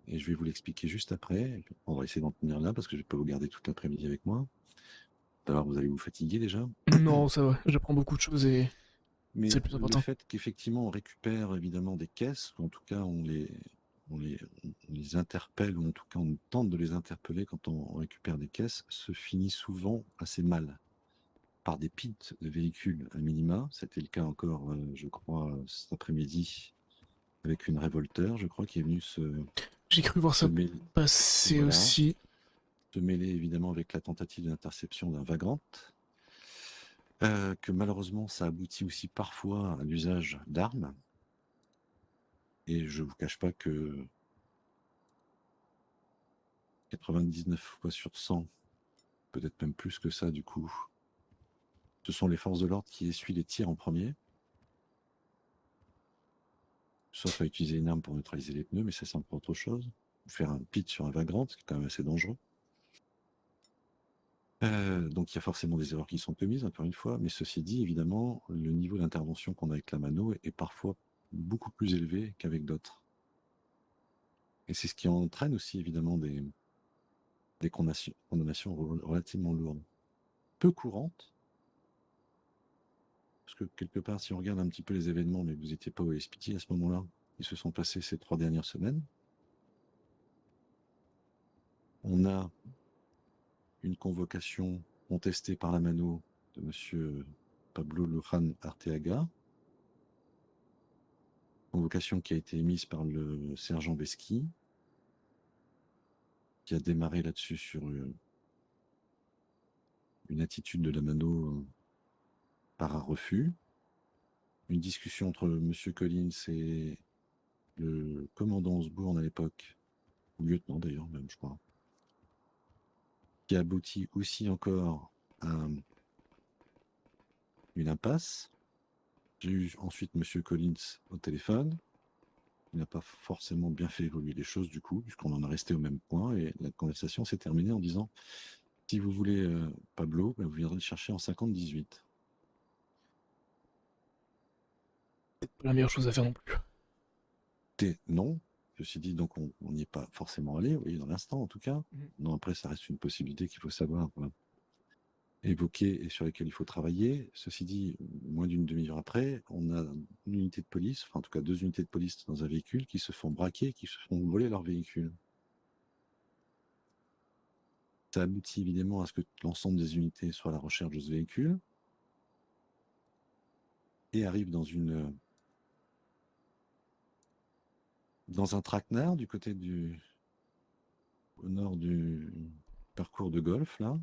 Et je vais vous l'expliquer juste après. On va essayer d'en tenir là parce que je ne vais pas vous garder toute l'après-midi avec moi. D'abord, vous allez vous fatiguer déjà. Non, ça va, j'apprends beaucoup de choses et Mais c'est le plus le important. fait qu'effectivement on récupère évidemment des caisses, ou en tout cas on les interpelle, ou en tout cas on tente de les interpeller quand on récupère des caisses, se finit souvent assez mal par des pits de véhicules à minima. C'était le cas encore, je crois, cet après-midi avec une révolteur, je crois, qui est venue J'ai cru voir se ça mêler, passer voilà, aussi. se mêler évidemment avec la tentative d'interception d'un vagrant. Que malheureusement, ça aboutit aussi parfois à l'usage d'armes. Et je ne vous cache pas que 99 fois sur 100, peut-être même plus que ça du coup, ce sont les forces de l'ordre qui essuient les tirs en premier. Sauf à utiliser une arme pour neutraliser les pneus, mais ça c'est encore autre chose. Faire un pit sur un vagrant, c'est quand même assez dangereux. Donc il y a forcément des erreurs qui sont commises, encore une fois, mais ceci dit, évidemment, le niveau d'intervention qu'on a avec la mano est parfois beaucoup plus élevé qu'avec d'autres. Et c'est ce qui entraîne aussi, évidemment, des condamnations relativement lourdes. Peu courantes, parce que quelque part, si on regarde un petit peu les événements, mais vous n'étiez pas au SPT à ce moment-là, ils se sont passés ces 3 dernières semaines. On a une convocation contestée par la mano de M. Pablo Luján Arteaga, convocation qui a été émise par le sergent Besky, qui a démarré là-dessus sur une attitude de la mano par un refus, une discussion entre M. Collins et le commandant Osbourne à l'époque, ou lieutenant d'ailleurs même, je crois, qui a abouti aussi encore à une impasse. J'ai eu ensuite M. Collins au téléphone. Il n'a pas forcément bien fait évoluer les choses du coup, puisqu'on en est resté au même point, et la conversation s'est terminée en disant « Si vous voulez Pablo, vous viendrez le chercher en 50-18 ». C'est pas la meilleure chose à faire non plus. Non, ceci dit, donc on n'y est pas forcément allé, vous voyez, dans l'instant en tout cas. Non, après, ça reste une possibilité qu'il faut savoir évoquer et sur laquelle il faut travailler. Ceci dit, moins d'une demi-heure après, on a une unité de police, enfin en tout cas 2 unités de police dans un véhicule qui se font braquer, qui se font voler leur véhicule. Ça aboutit évidemment à ce que l'ensemble des unités soient à la recherche de ce véhicule et arrive dans un traquenard du côté au nord du parcours de golf, là,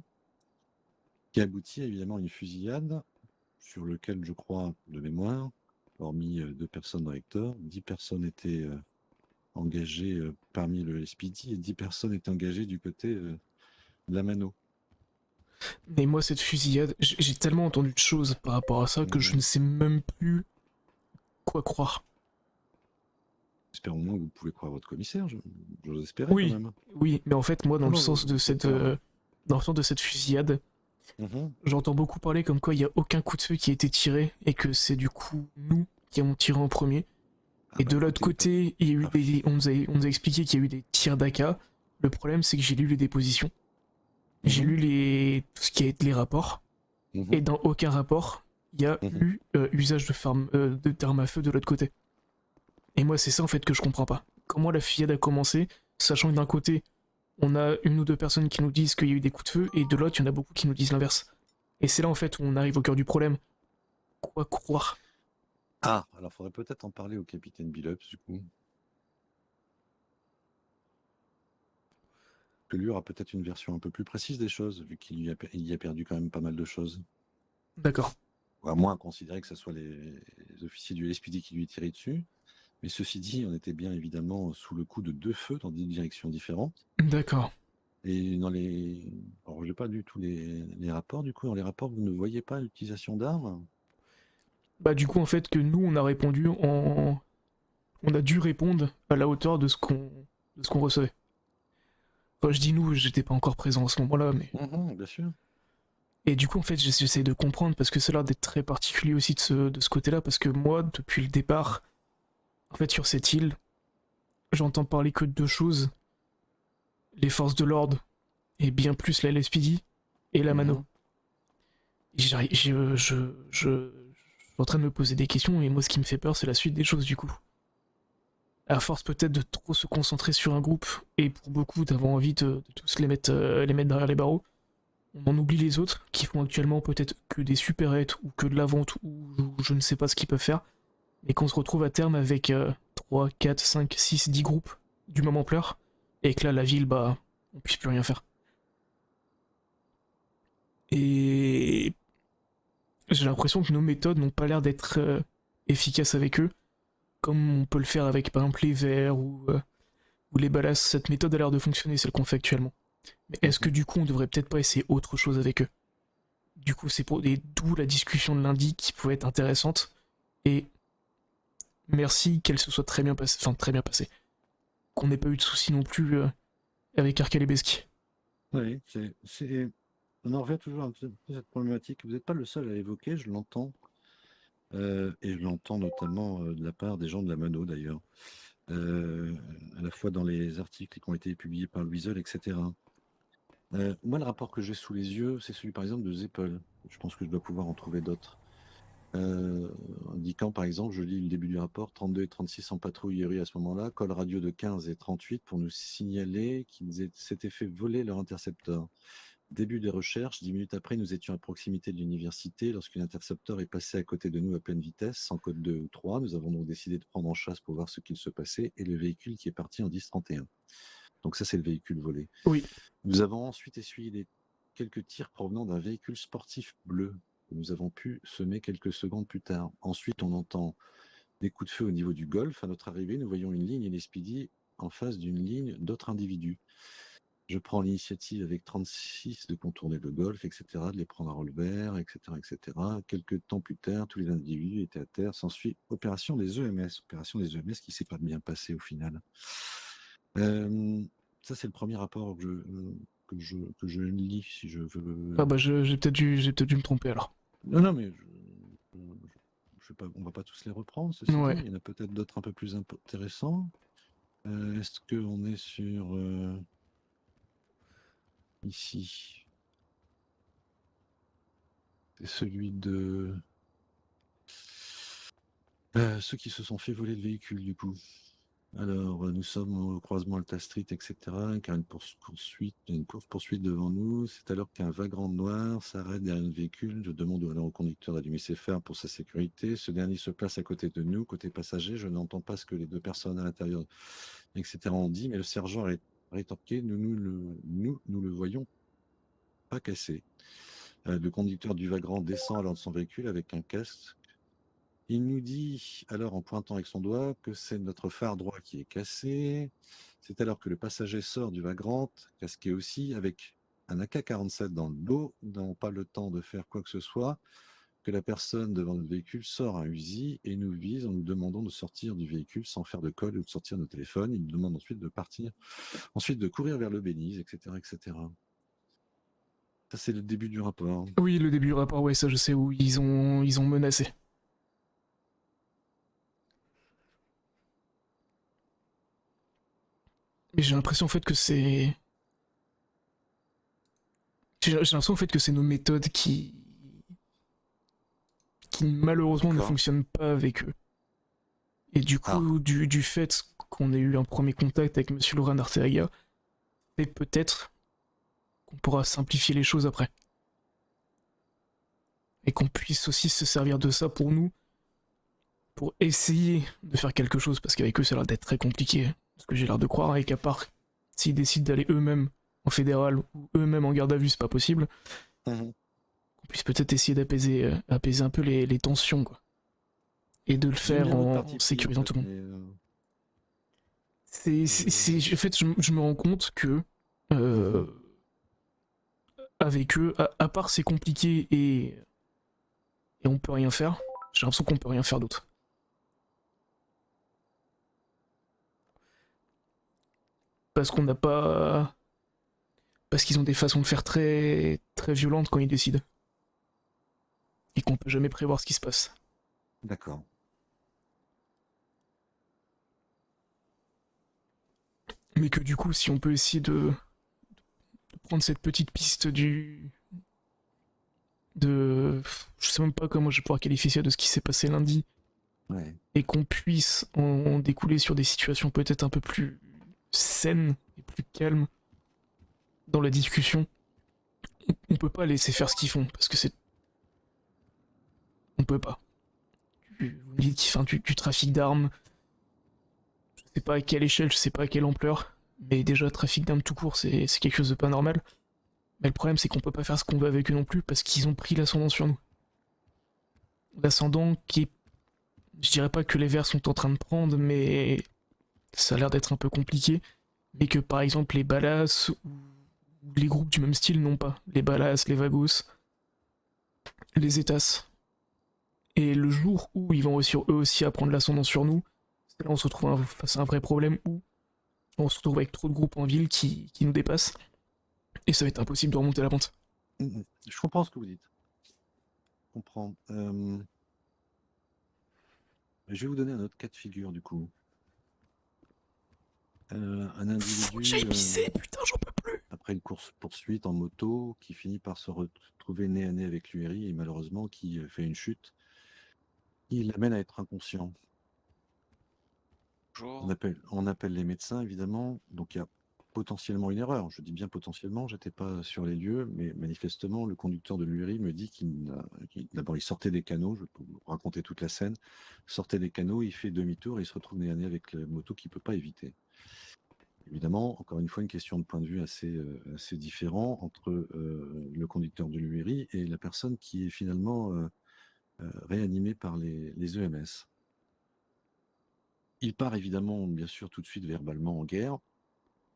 qui aboutit évidemment à une fusillade sur lequel, je crois, de mémoire, hormis 2 personnes dans Hector, 10 personnes étaient engagées parmi le SPD et 10 personnes étaient engagées du côté de la mano. Mais moi, cette fusillade, j'ai tellement entendu de choses par rapport à ça que je ne sais même plus quoi croire. J'espère au moins que vous pouvez croire votre commissaire, j'ose espérer Oui, quand même. oui, mais en fait, moi, dans le sens de cette fusillade, j'entends beaucoup parler comme quoi il n'y a aucun coup de feu qui a été tiré et que c'est du coup nous qui avons tiré en premier. Et de l'autre côté, il y a eu on nous a expliqué qu'il y a eu des tirs d'AK. Le problème, c'est que j'ai lu les dépositions. J'ai lu tout ce qui a été les rapports. Et dans aucun rapport, il y a eu usage d'armes à feu de l'autre côté. Et moi, c'est ça en fait que je comprends pas. Comment la fusillade a commencé, sachant que d'un côté, on a 1 ou 2 personnes qui nous disent qu'il y a eu des coups de feu, et de l'autre, il y en a beaucoup qui nous disent l'inverse. Et c'est là en fait où on arrive au cœur du problème. Quoi croire? Ah, alors faudrait peut-être en parler au capitaine Billups, du coup. Que lui aura peut-être une version un peu plus précise des choses, vu qu'il y a perdu quand même pas mal de choses. D'accord. Ou à moins considérer que ce soit les officiers du SPD qui lui tiraient dessus. Mais ceci dit, on était bien évidemment sous le coup de 2 feux dans 2 directions différentes. D'accord. Et dans les... Alors, je n'ai pas lu tous les rapports, du coup. Dans les rapports, vous ne voyez pas l'utilisation d'armes? Bah du coup, en fait, que nous, on a répondu on a dû répondre à la hauteur de ce qu'on recevait. Enfin, je dis nous, j'étais pas encore présent à ce moment-là, mais... bien sûr. Et du coup, en fait, j'essaie de comprendre, parce que ça a l'air d'être très particulier aussi de ce côté-là, parce que moi, depuis le départ, en fait, sur cette île, j'entends parler que de 2 choses. Les forces de l'ordre, et bien plus la LSPD, et la mano. Je suis en train de me poser des questions, et moi, ce qui me fait peur, c'est la suite des choses, du coup. À force peut-être de trop se concentrer sur un groupe, et pour beaucoup d'avoir envie de tous les mettre derrière les barreaux, on en oublie les autres, qui font actuellement peut-être que des supérettes, ou que de la vente, ou je ne sais pas ce qu'ils peuvent faire, et qu'on se retrouve à terme avec 3, 4, 5, 6, 10 groupes du même ampleur, et que là, la ville, bah, on puisse plus rien faire. Et j'ai l'impression que nos méthodes n'ont pas l'air d'être efficaces avec eux, comme on peut le faire avec par exemple les verres ou les balasses. Cette méthode a l'air de fonctionner, celle qu'on fait actuellement. Mais est-ce que du coup on devrait peut-être pas essayer autre chose avec eux? Du coup c'est d'où la discussion de lundi qui pouvait être intéressante, et merci qu'elle se soit très bien passée, qu'on n'ait pas eu de soucis non plus avec Arkel et Besky. Oui, On en revient toujours un peu à cette problématique. Vous n'êtes pas le seul à l'évoquer, je l'entends. Et je l'entends notamment de la part des gens de la Mano d'ailleurs. À la fois dans les articles qui ont été publiés par Louisel, etc. Moi, le rapport que j'ai sous les yeux, c'est celui par exemple de Zeppel. Je pense que je dois pouvoir en trouver d'autres. Indiquant par exemple, je lis le début du rapport, 32 et 36 en patrouillerie à ce moment-là, call radio de 15 et 38 pour nous signaler qu'ils s'étaient fait voler leur intercepteur. Début des recherches, 10 minutes après, nous étions à proximité de l'université lorsqu'un intercepteur est passé à côté de nous à pleine vitesse, sans code 2 ou 3. Nous avons donc décidé de prendre en chasse pour voir ce qu'il se passait et le véhicule qui est parti en 10-31. Donc ça, c'est le véhicule volé. Oui. Nous avons ensuite essuyé quelques tirs provenant d'un véhicule sportif bleu que nous avons pu semer quelques secondes plus tard. Ensuite, on entend des coups de feu au niveau du golf. À notre arrivée, nous voyons une ligne et les Speedy en face d'une ligne d'autres individus. Je prends l'initiative avec 36 de contourner le golf, etc., de les prendre à revers, etc., etc. Quelques temps plus tard, tous les individus étaient à terre. S'ensuit opération des EMS qui s'est pas bien passée au final. Ça, c'est le premier rapport que je lis, si je veux. Ah bah j'ai peut-être dû me tromper alors. Non, mais je sais pas, on va pas tous les reprendre, ceci dit. Ouais. Il y en a peut-être d'autres un peu plus intéressants. Est-ce qu'on est sur... Ici. C'est celui de... ceux qui se sont fait voler le véhicule, du coup. Alors, nous sommes au croisement Alta Street, etc., car une course-poursuite devant nous. C'est alors qu'un vagrant noir s'arrête derrière un véhicule. Je demande alors au conducteur d'allumer ses phares pour sa sécurité. Ce dernier se place à côté de nous, côté passager. Je n'entends pas ce que les deux personnes à l'intérieur, etc., ont dit, mais le sergent a rétorqué, nous le voyons pas cassé. Le conducteur du vagrant descend alors de son véhicule avec un casque. Il nous dit, alors en pointant avec son doigt, que c'est notre phare droit qui est cassé. C'est alors que le passager sort du vagrant, casqué aussi, avec un AK-47 dans le dos, n'avons pas le temps de faire quoi que ce soit, que la personne devant notre véhicule sort un Uzi et nous vise en nous demandant de sortir du véhicule sans faire de code ou de sortir nos téléphones. Il nous demande ensuite de partir, ensuite de courir vers le Belize, etc., etc. Ça, c'est le début du rapport. Oui, le début du rapport, ouais, ça je sais où ils ont menacé. Mais j'ai l'impression en fait que c'est... J'ai l'impression en fait que c'est nos méthodes qui malheureusement ne fonctionnent pas avec eux. Et du coup, du fait qu'on ait eu un premier contact avec Monsieur Laurent Arteaga, c'est peut-être qu'on pourra simplifier les choses après. Et qu'on puisse aussi se servir de ça pour nous, pour essayer de faire quelque chose, parce qu'avec eux ça a l'air d'être très compliqué, ce que j'ai l'air de croire, et qu'à part s'ils décident d'aller eux-mêmes en fédéral ou eux-mêmes en garde à vue, c'est pas possible, qu'on puisse peut-être essayer d'apaiser un peu les tensions, quoi. Et de le faire en sécurisant tout le monde. En fait, je me rends compte que avec eux, à part c'est compliqué et on peut rien faire, j'ai l'impression qu'on peut rien faire d'autre. Parce qu'on n'a pas... Parce qu'ils ont des façons de faire très, très violentes quand ils décident. Et qu'on peut jamais prévoir ce qui se passe. D'accord. Mais que du coup, si on peut essayer de prendre cette petite piste je sais même pas comment je vais pouvoir qualifier ça de ce qui s'est passé lundi. Ouais. Et qu'on puisse en découler sur des situations peut-être un peu plus saines et plus calmes dans la discussion. On peut pas laisser faire ce qu'ils font, parce que c'est... On peut pas. Vous me dites qu'ils font du trafic d'armes. Je sais pas à quelle échelle, je sais pas à quelle ampleur. Mais déjà, trafic d'armes tout court, c'est quelque chose de pas normal. Mais le problème, c'est qu'on peut pas faire ce qu'on veut avec eux non plus, parce qu'ils ont pris l'ascendant sur nous. L'ascendant qui est... Je dirais pas que les Verts sont en train de prendre, mais ça a l'air d'être un peu compliqué. Mais que par exemple les Ballas ou les groupes du même style n'ont pas. Les Ballas, les Vagos, les Étas. Et le jour où ils vont réussir eux aussi à prendre l'ascendant sur nous, là on se retrouve face à un vrai problème où on se retrouve avec trop de groupes en ville qui nous dépassent. Et ça va être impossible de remonter la pente. Je comprends ce que vous dites. Je comprends. Je vais vous donner un autre cas de figure, du coup. Un individu, J'ai pissé, putain, j'en peux plus. après une course-poursuite en moto, qui finit par se retrouver nez à nez avec l'URI et malheureusement qui fait une chute. Il l'amène à être inconscient. On appelle les médecins, évidemment. Donc, il y a potentiellement une erreur. Je dis bien potentiellement, j'étais pas sur les lieux, mais manifestement, le conducteur de l'URI me dit d'abord, il sortait des canaux, je peux vous raconter toute la scène, sortait des canaux, il fait demi-tour et il se retrouve nez à nez avec la moto qu'il peut pas éviter. Évidemment, encore une fois, une question de point de vue assez différent entre le conducteur de l'URI et la personne qui est finalement réanimée par les EMS. Il part évidemment, bien sûr, tout de suite verbalement en guerre,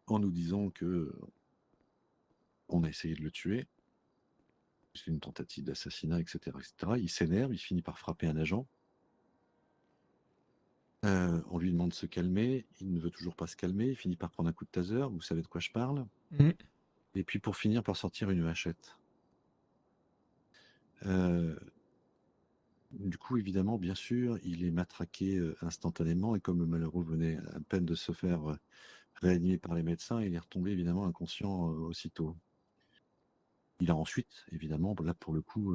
en nous disant que on a essayé de le tuer, c'est une tentative d'assassinat, etc., etc. Il s'énerve, il finit par frapper un agent. On lui demande de se calmer, il ne veut toujours pas se calmer, il finit par prendre un coup de taser, vous savez de quoi je parle. Et puis pour finir par sortir une machette. Du coup, évidemment, bien sûr, il est matraqué instantanément et comme le malheureux venait à peine de se faire réanimer par les médecins, il est retombé évidemment inconscient aussitôt. Il a ensuite, évidemment, là pour le coup,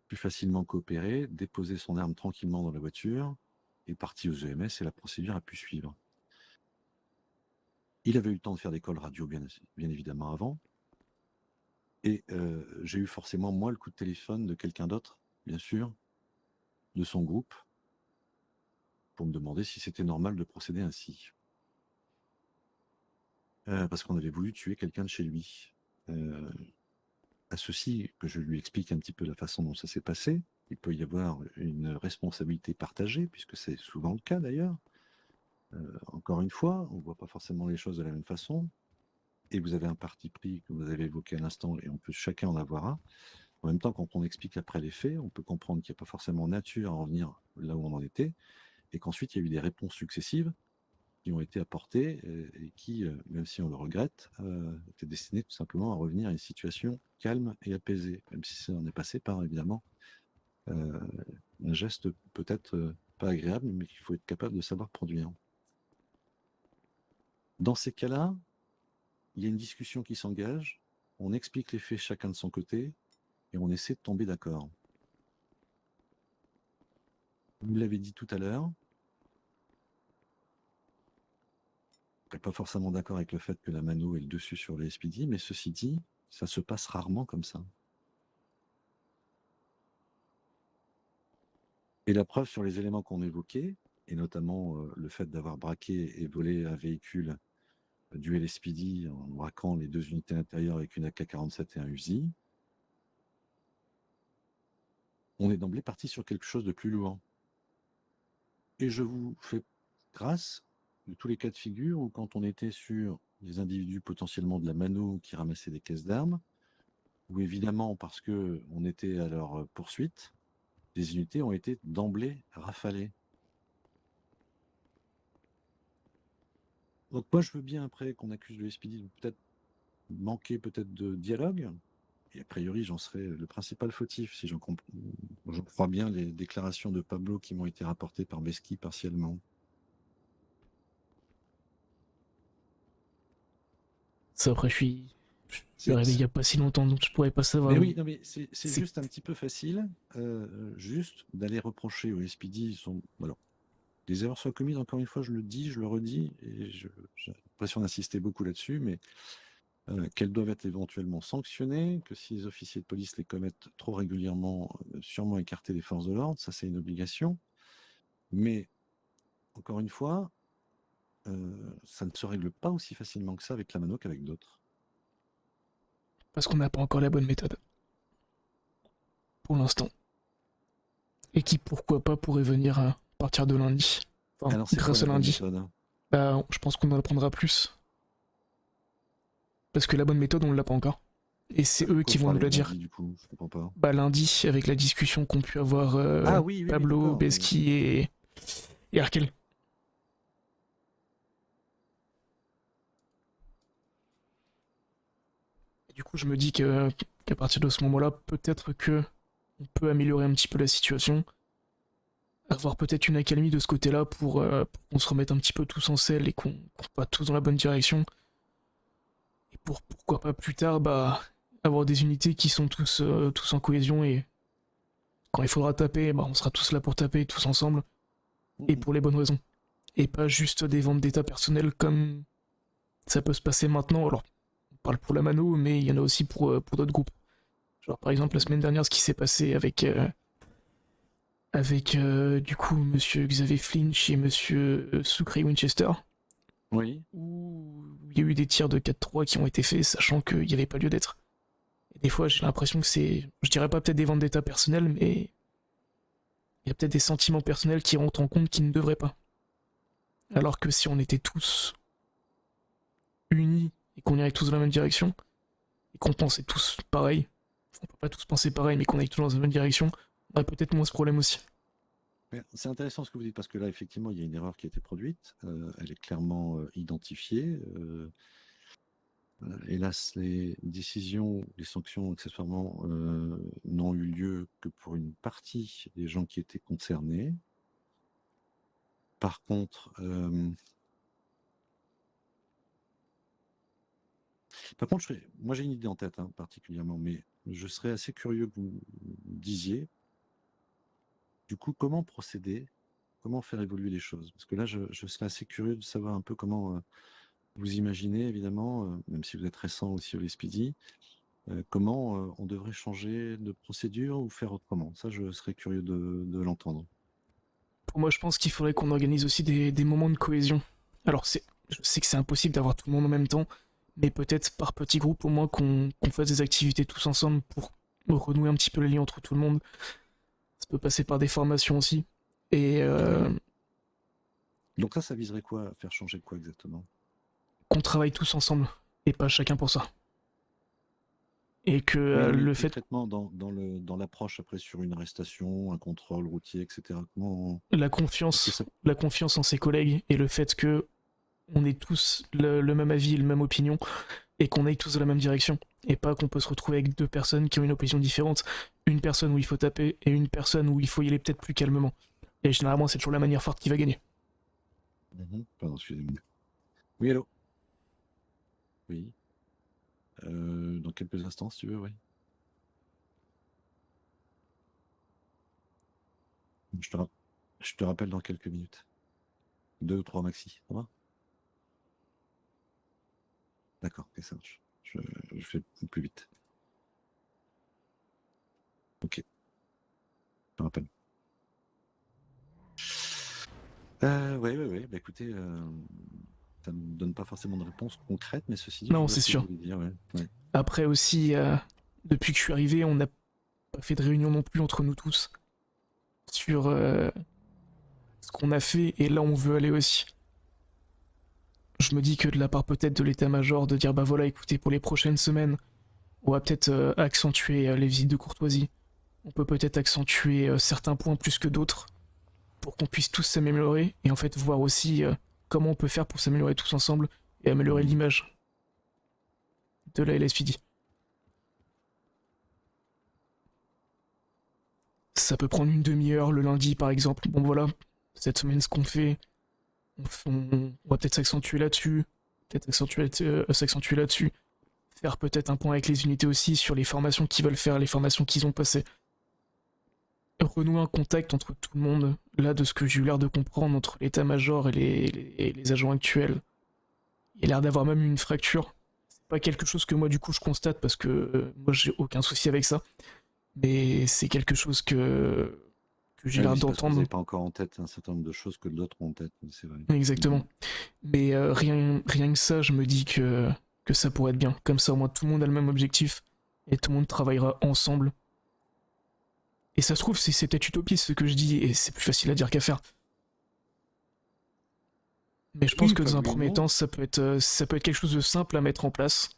plus facilement coopéré, déposé son arme tranquillement dans la voiture, est parti aux EMS et la procédure a pu suivre. Il avait eu le temps de faire des calls radio, bien évidemment, avant. Et j'ai eu forcément, moi, le coup de téléphone de quelqu'un d'autre, bien sûr, de son groupe, pour me demander si c'était normal de procéder ainsi. Parce qu'on avait voulu tuer quelqu'un de chez lui. À ceci, que je lui explique un petit peu la façon dont ça s'est passé, il peut y avoir une responsabilité partagée, puisque c'est souvent le cas d'ailleurs. Encore une fois, on ne voit pas forcément les choses de la même façon, et vous avez un parti pris que vous avez évoqué à l'instant, et on peut chacun en avoir un. En même temps, quand on explique après les faits, on peut comprendre qu'il n'y a pas forcément nature à en venir là où on en était, et qu'ensuite il y a eu des réponses successives qui ont été apportées et qui, même si on le regrette, étaient destinées tout simplement à revenir à une situation calme et apaisée, même si ça en est passé par, évidemment, un geste peut-être pas agréable, mais qu'il faut être capable de savoir produire. Dans ces cas-là, il y a une discussion qui s'engage, on explique les faits chacun de son côté, et on essaie de tomber d'accord. Vous l'avez dit tout à l'heure, je ne suis pas forcément d'accord avec le fait que la mano ait le dessus sur les SPD, mais ceci dit, ça se passe rarement comme ça. Et la preuve sur les éléments qu'on évoquait, et notamment le fait d'avoir braqué et volé un véhicule du LSPD en braquant les 2 unités intérieures avec une AK-47 et un Uzi, on est d'emblée parti sur quelque chose de plus lourd. Et je vous fais grâce de tous les cas de figure où quand on était sur des individus potentiellement de la mano qui ramassaient des caisses d'armes, ou évidemment parce qu'on était à leur poursuite, des unités ont été d'emblée rafalées. Donc moi je veux bien après qu'on accuse le SPD de peut-être manquer peut-être de dialogue, et a priori j'en serais le principal fautif si j'en crois bien les déclarations de Pablo qui m'ont été rapportées par Besky partiellement. Ça, après, je suis arrivé il n'y a pas si longtemps, donc je pourrais pas savoir. Mais oui, non, mais c'est juste un petit peu facile, juste d'aller reprocher au SPD alors, des erreurs soient commises, encore une fois, je le dis, je le redis, et j'ai l'impression d'insister beaucoup là-dessus, mais qu'elles doivent être éventuellement sanctionnées, que si les officiers de police les commettent trop régulièrement, sûrement écarter les forces de l'ordre, ça c'est une obligation. Mais, encore une fois, ça ne se règle pas aussi facilement que ça avec la mano qu'avec d'autres. Parce qu'on n'a pas encore la bonne méthode. Pour l'instant. Et qui, pourquoi pas, pourrait venir à partir de lundi. Enfin, alors, c'est grâce quoi à la bonne lundi. méthode ? Bah, je pense qu'on en apprendra plus. Parce que la bonne méthode, on l'a pas encore. Et c'est eux qui vont nous la dire. Du coup, je comprends pas. Bah, lundi, avec la discussion qu'ont pu avoir Oui, Pablo, Besky et Arkel. Du coup, je me dis qu'à partir de ce moment-là, peut-être que on peut améliorer un petit peu la situation, avoir peut-être une accalmie de ce côté-là pour qu'on se remette un petit peu tous en selle et qu'on va tous dans la bonne direction. Et pourquoi pas plus tard, avoir des unités qui sont tous en cohésion et quand il faudra taper, on sera tous là pour taper, tous ensemble, et pour les bonnes raisons. Et pas juste des ventes d'état personnelles comme ça peut se passer maintenant. Alors, on parle pour la mano, mais il y en a aussi pour d'autres groupes. Genre, par exemple, la semaine dernière, ce qui s'est passé avec du coup, monsieur Xavier Flinch et monsieur Sucre Winchester. Oui. Où il y a eu des tirs de 4-3 qui ont été faits, sachant qu'il n'y avait pas lieu d'être. Et des fois, j'ai l'impression que c'est, je dirais pas peut-être des ventes d'état personnelles, mais il y a peut-être des sentiments personnels qui rentrent en compte qui ne devraient pas. Alors que si on était tous unis et qu'on irait tous dans la même direction, et qu'on pensait tous pareil, on peut pas tous penser pareil, mais qu'on aille tous dans la même direction, on aurait peut-être moins ce problème aussi. C'est intéressant ce que vous dites, parce que là, effectivement, il y a une erreur qui a été produite. Elle est clairement identifiée. Hélas, les décisions, les sanctions, accessoirement, n'ont eu lieu que pour une partie des gens qui étaient concernés. Par contre, moi j'ai une idée en tête, particulièrement, mais je serais assez curieux que vous disiez, du coup, comment procéder, comment faire évoluer les choses. Parce que là, je serais assez curieux de savoir un peu comment vous imaginez, évidemment, même si vous êtes récent aussi au Lespidi, comment on devrait changer de procédure ou faire autrement. Ça, je serais curieux de l'entendre. Pour moi, je pense qu'il faudrait qu'on organise aussi des moments de cohésion. Alors, je sais que c'est impossible d'avoir tout le monde en même temps, mais peut-être par petits groupes, au moins qu'on fasse des activités tous ensemble pour renouer un petit peu les liens entre tout le monde. Ça peut passer par des formations aussi. Et donc ça viserait quoi? Faire changer quoi exactement? Qu'on travaille tous ensemble, et pas chacun pour ça. Et que le fait... Concrètement, dans l'approche après sur une arrestation, un contrôle routier, etc. Comment... La confiance en ses collègues et le fait que on ait tous le même avis, le même opinion, et qu'on aille tous dans la même direction. Et pas qu'on peut se retrouver avec deux personnes qui ont une opinion différente. Une personne où il faut taper et une personne où il faut y aller peut-être plus calmement. Et généralement, c'est toujours la manière forte qui va gagner. Pardon, excusez-moi. Oui, allô? Oui. Dans quelques instants, si tu veux, oui. Je te rappelle dans quelques minutes. 2 ou 3 maxi, ça va? D'accord, ok, ça marche. Je fais plus vite. Ok. Je te rappelle. Ouais. Bah écoutez, ça me donne pas forcément de réponse concrète, mais ceci dit, non, c'est sûr. Dire, ouais. Après aussi, depuis que je suis arrivé, on n'a pas fait de réunion non plus entre nous tous sur ce qu'on a fait et là on veut aller aussi. Je me dis que de la part peut-être de l'état-major de dire bah voilà, écoutez, pour les prochaines semaines, on va peut-être accentuer les visites de courtoisie. On peut peut-être accentuer certains points plus que d'autres pour qu'on puisse tous s'améliorer et en fait voir aussi comment on peut faire pour s'améliorer tous ensemble et améliorer l'image de la LSPD. Ça peut prendre une demi-heure le lundi par exemple. Bon voilà, cette semaine ce qu'on fait, on va peut-être s'accentuer là-dessus, s'accentuer là-dessus, faire peut-être un point avec les unités aussi sur les formations qu'ils veulent faire, les formations qu'ils ont passées. Renouer un contact entre tout le monde, là de ce que j'ai eu l'air de comprendre entre l'état-major et les agents actuels. Il y a l'air d'avoir même une fracture. C'est pas quelque chose que moi du coup je constate parce que moi j'ai aucun souci avec ça. Mais c'est quelque chose que j'ai l'air d'entendre. Vous n'avez pas encore en tête un certain nombre de choses que d'autres ont en tête, c'est vrai. Exactement. Mais rien que ça, je me dis que ça pourrait être bien. Comme ça, au moins tout le monde a le même objectif et tout le monde travaillera ensemble. Et ça se trouve, c'est peut-être utopiste ce que je dis et c'est plus facile à dire qu'à faire. Mais je pense que dans un premier temps, ça peut être quelque chose de simple à mettre en place.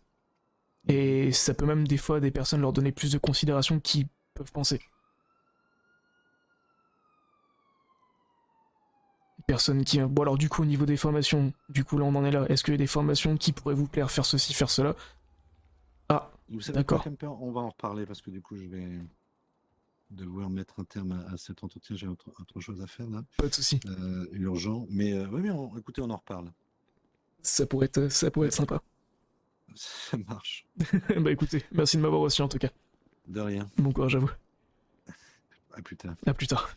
Et ça peut même des fois des personnes leur donner plus de considération qu'ils peuvent penser. Personnes qui... Bon alors du coup au niveau des formations, du coup là on en est là. Est-ce qu'il y a des formations qui pourraient vous plaire, faire ceci, faire cela? Ah, Vous savez quoi, D'accord. Kemper? On va en reparler parce que du coup, je vais devoir mettre un terme à cet entretien. J'ai autre chose à faire là, Pas de souci. urgent. Mais oui, écoutez, on en reparle. Ça pourrait être sympa. Ça marche. Bah écoutez, merci de m'avoir reçu en tout cas. De rien. Bon courage à vous. À plus tard. À plus tard.